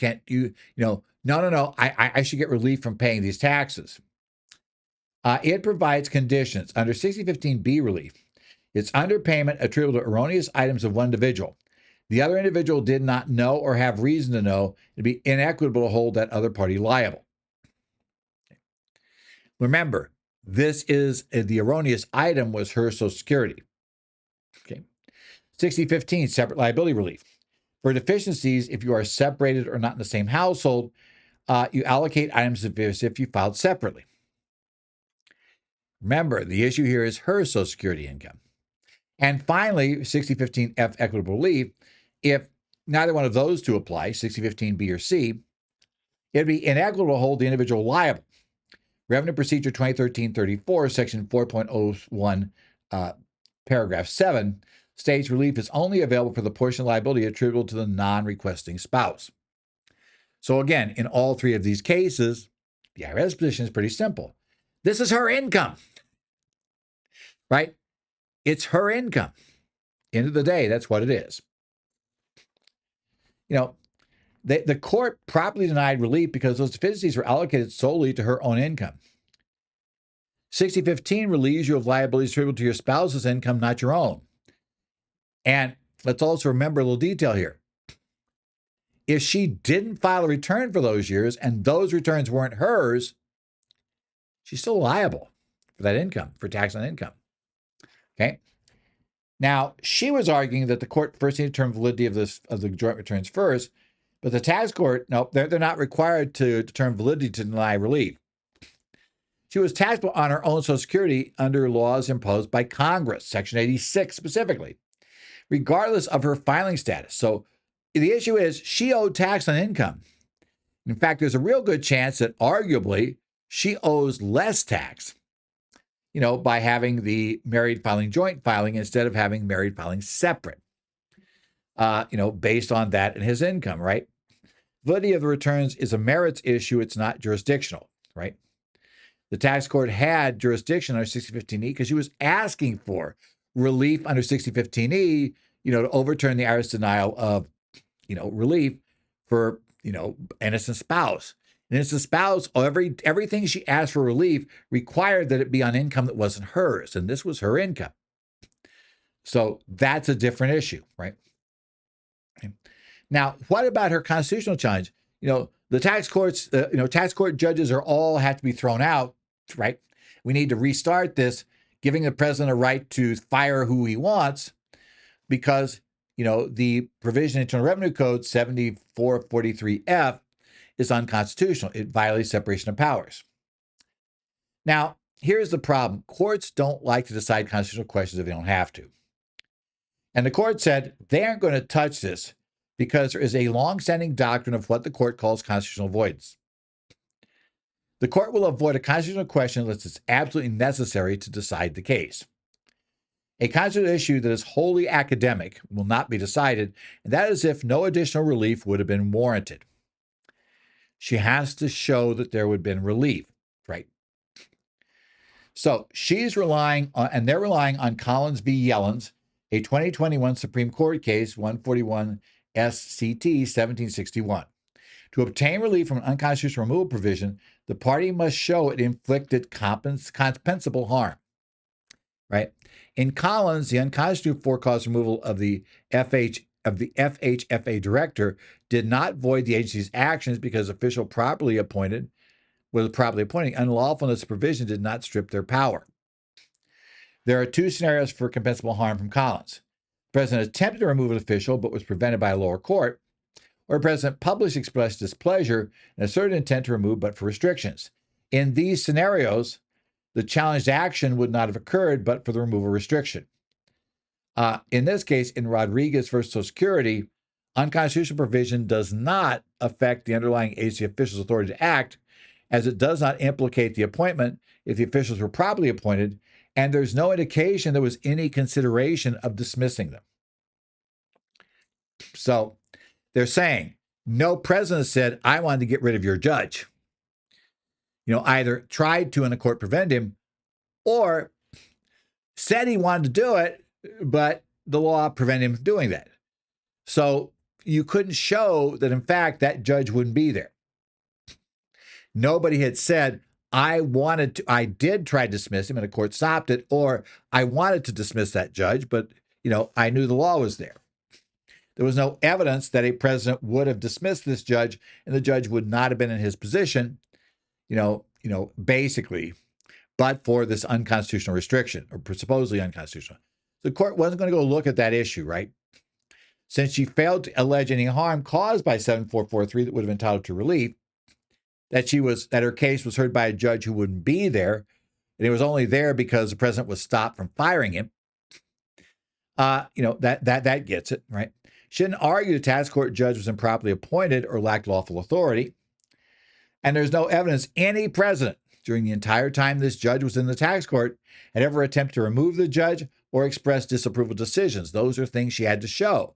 [SPEAKER 1] no, I should get relief from paying these taxes. It provides conditions. Under 6015B relief, it's underpayment attributable to erroneous items of one individual. The other individual did not know or have reason to know. It'd be inequitable to hold that other party liable. Remember, this is the erroneous item was her Social Security. Okay. 6015, separate liability relief. For deficiencies, if you are separated or not in the same household, you allocate items as if you filed separately. Remember, the issue here is her Social Security income. And finally, 6015F equitable relief, if neither one of those two apply, 6015B or C, it'd be inequitable to hold the individual liable. Revenue Procedure 2013-34, Section 4.01, Paragraph 7, states relief is only available for the portion of liability attributable to the non-requesting spouse. So again, in all three of these cases, the IRS position is pretty simple. This is her income, right? It's her income. End of the day, that's what it is. The court properly denied relief because those deficiencies were allocated solely to her own income. 6015 relieves you of liabilities attributable to your spouse's income, not your own. And let's also remember a little detail here. If she didn't file a return for those years and those returns weren't hers, she's still liable for that income, for tax on income. Okay. Now, she was arguing that the court first needed to determine validity of the joint returns first, but the tax court, no, they're not required to determine validity to deny relief. She was taxable on her own Social Security under laws imposed by Congress, Section 86 specifically, regardless of her filing status. So the issue is she owed tax on income. In fact, there's a real good chance that arguably she owes less tax, by having the married filing joint filing instead of having married filing separate, based on that and his income, right? Validity of the returns is a merits issue. It's not jurisdictional, right? The tax court had jurisdiction under 6015E because she was asking for relief under 6015E, to overturn the IRS denial of, relief for, innocent spouse. And innocent spouse, everything she asked for relief required that it be on income that wasn't hers, and this was her income. So that's a different issue, right? Now, what about her constitutional challenge? The tax courts, tax court judges have to be thrown out, right? We need to restart this, giving the president a right to fire who he wants because, the provision in Internal Revenue Code 7443F is unconstitutional. It violates separation of powers. Now, here's the problem. Courts don't like to decide constitutional questions if they don't have to. And the court said they aren't going to touch this because there is a longstanding doctrine of what the court calls constitutional avoidance. The court will avoid a constitutional question unless it's absolutely necessary to decide the case. A constitutional issue that is wholly academic will not be decided, and that is if no additional relief would have been warranted. She has to show that there would have been relief, right? So she's relying on, and they're relying on Collins v. Yellens, a 2021 Supreme Court case, 141 SCT 1761. To obtain relief from an unconstitutional removal provision, the party must show it inflicted compensable harm, right? In Collins, the unconstitutional for-cause removal of the FHFA director did not void the agency's actions because official was properly appointing unlawfulness provision did not strip their power. There are two scenarios for compensable harm from Collins. The president attempted to remove an official but was prevented by a lower court, or the president publicly expressed displeasure and asserted intent to remove but for restrictions. In these scenarios, the challenged action would not have occurred but for the removal restriction. In this case, in Rodriguez versus Social Security, unconstitutional provision does not affect the underlying agency official's authority to act, as it does not implicate the appointment if the officials were properly appointed, and there's no indication there was any consideration of dismissing them. So they're saying no president said, I wanted to get rid of your judge. Either tried to and the court prevented him, or said he wanted to do it, but the law prevented him from doing that. So you couldn't show that, in fact, that judge wouldn't be there. Nobody had said, I did try to dismiss him and the court stopped it, or I wanted to dismiss that judge, but, I knew the law was there. There was no evidence that a president would have dismissed this judge and the judge would not have been in his position, basically, but for this unconstitutional restriction, or supposedly unconstitutional. The court wasn't going to go look at that issue, right? Since she failed to allege any harm caused by 7443 that would have entitled to relief, that her case was heard by a judge who wouldn't be there, and it was only there because the president was stopped from firing him. That gets it, right? She didn't argue the tax court judge was improperly appointed or lacked lawful authority. And there's no evidence any president during the entire time this judge was in the tax court had ever attempted to remove the judge or express disapproval decisions. Those are things she had to show.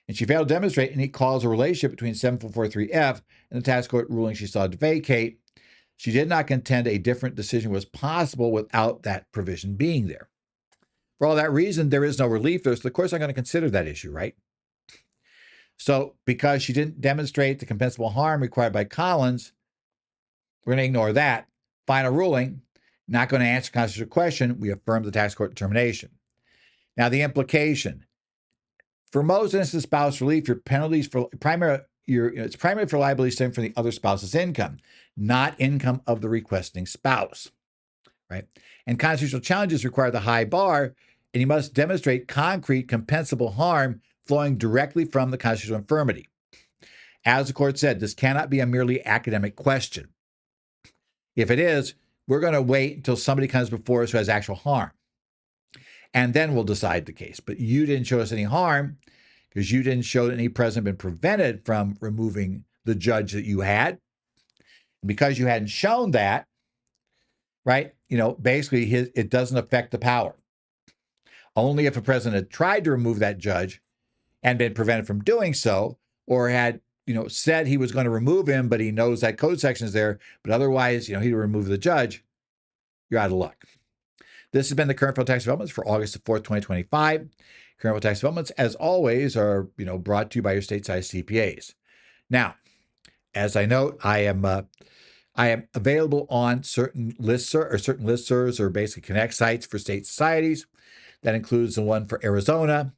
[SPEAKER 1] And she failed to demonstrate any causal relationship between 7443F and the tax court ruling she sought to vacate. She did not contend a different decision was possible without that provision being there. For all that reason, there is no relief there, so the court's not going to consider that issue, right? So because she didn't demonstrate the compensable harm required by Collins, we're going to ignore that. Final ruling, not going to answer constitutional question. We affirm the tax court determination. Now, the implication. For most instances, spouse relief, your penalties for it's primarily for liability stemming from the other spouse's income, not income of the requesting spouse, right? And constitutional challenges require the high bar, and you must demonstrate concrete compensable harm flowing directly from the constitutional infirmity. As the court said, this cannot be a merely academic question. If it is, we're going to wait until somebody comes before us who has actual harm, and then we'll decide the case. But you didn't show us any harm because you didn't show that any president had been prevented from removing the judge that you had. And because you hadn't shown that, right, basically it doesn't affect the power. Only if a president had tried to remove that judge and been prevented from doing so, or had, said he was going to remove him, but he knows that code section is there, but otherwise, he'd remove the judge, you're out of luck. This has been the Current Federal Tax Developments for August 4th, 2025. Current Federal Tax Developments, as always, are brought to you by your state-sized CPAs. Now, as I note, I am available on certain listservs or basically connect sites for state societies. That includes the one for Arizona,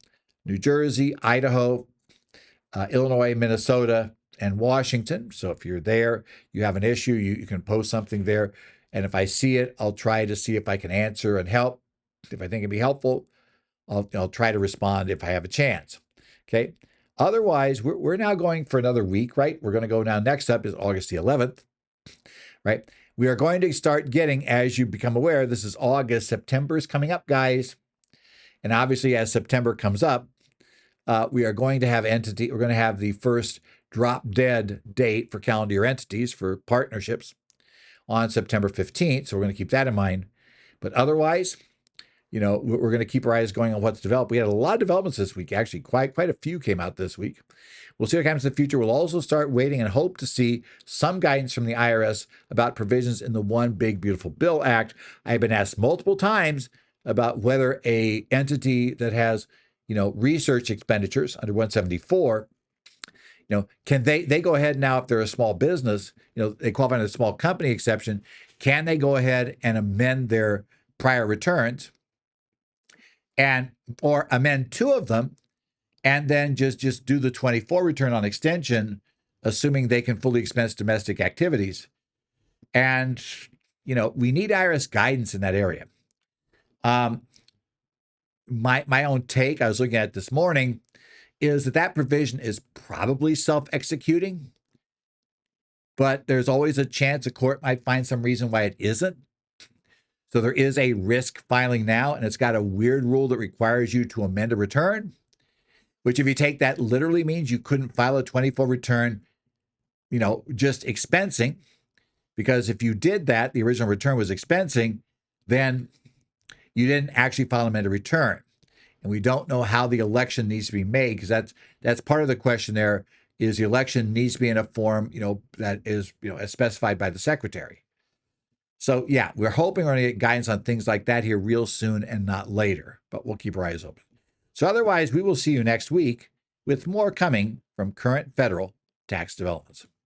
[SPEAKER 1] New Jersey, Idaho, Illinois, Minnesota, and Washington. So if you're there, you have an issue, you can post something there. And if I see it, I'll try to see if I can answer and help. If I think it'd be helpful, I'll try to respond if I have a chance. Okay. Otherwise, we're now going for another week, right? We're going to go now. Next up is August the 11th, right? We are going to start getting, as you become aware, this is August. September is coming up, guys. And obviously, as September comes up, we are going to have we're going to have the first drop dead date for calendar year entities for partnerships on September 15th. So we're going to keep that in mind. But otherwise, we're going to keep our eyes going on what's developed. We had a lot of developments this week. Actually, quite a few came out this week. We'll see what happens in the future. We'll also start waiting and hope to see some guidance from the IRS about provisions in the One Big Beautiful Bill Act. I've been asked multiple times about whether a entity that has, research expenditures under 174, can they go ahead now if they're a small business, they qualify under the small company exception, can they go ahead and amend their prior returns or amend two of them and then just do the 24 return on extension, assuming they can fully expense domestic activities? And, we need IRS guidance in that area. My own take, I was looking at it this morning, is that provision is probably self-executing, but there's always a chance a court might find some reason why it isn't. So there is a risk filing now, and it's got a weird rule that requires you to amend a return, which if you take that literally means you couldn't file a 24 return, just expensing, because if you did that, the original return was expensing, then you didn't actually file an amended return. And we don't know how the election needs to be made, because that's part of the question there, is the election needs to be in a form, that is, as specified by the secretary. So yeah, we're hoping we're going to get guidance on things like that here real soon and not later, but we'll keep our eyes open. So otherwise, we will see you next week with more coming from Current Federal Tax Developments.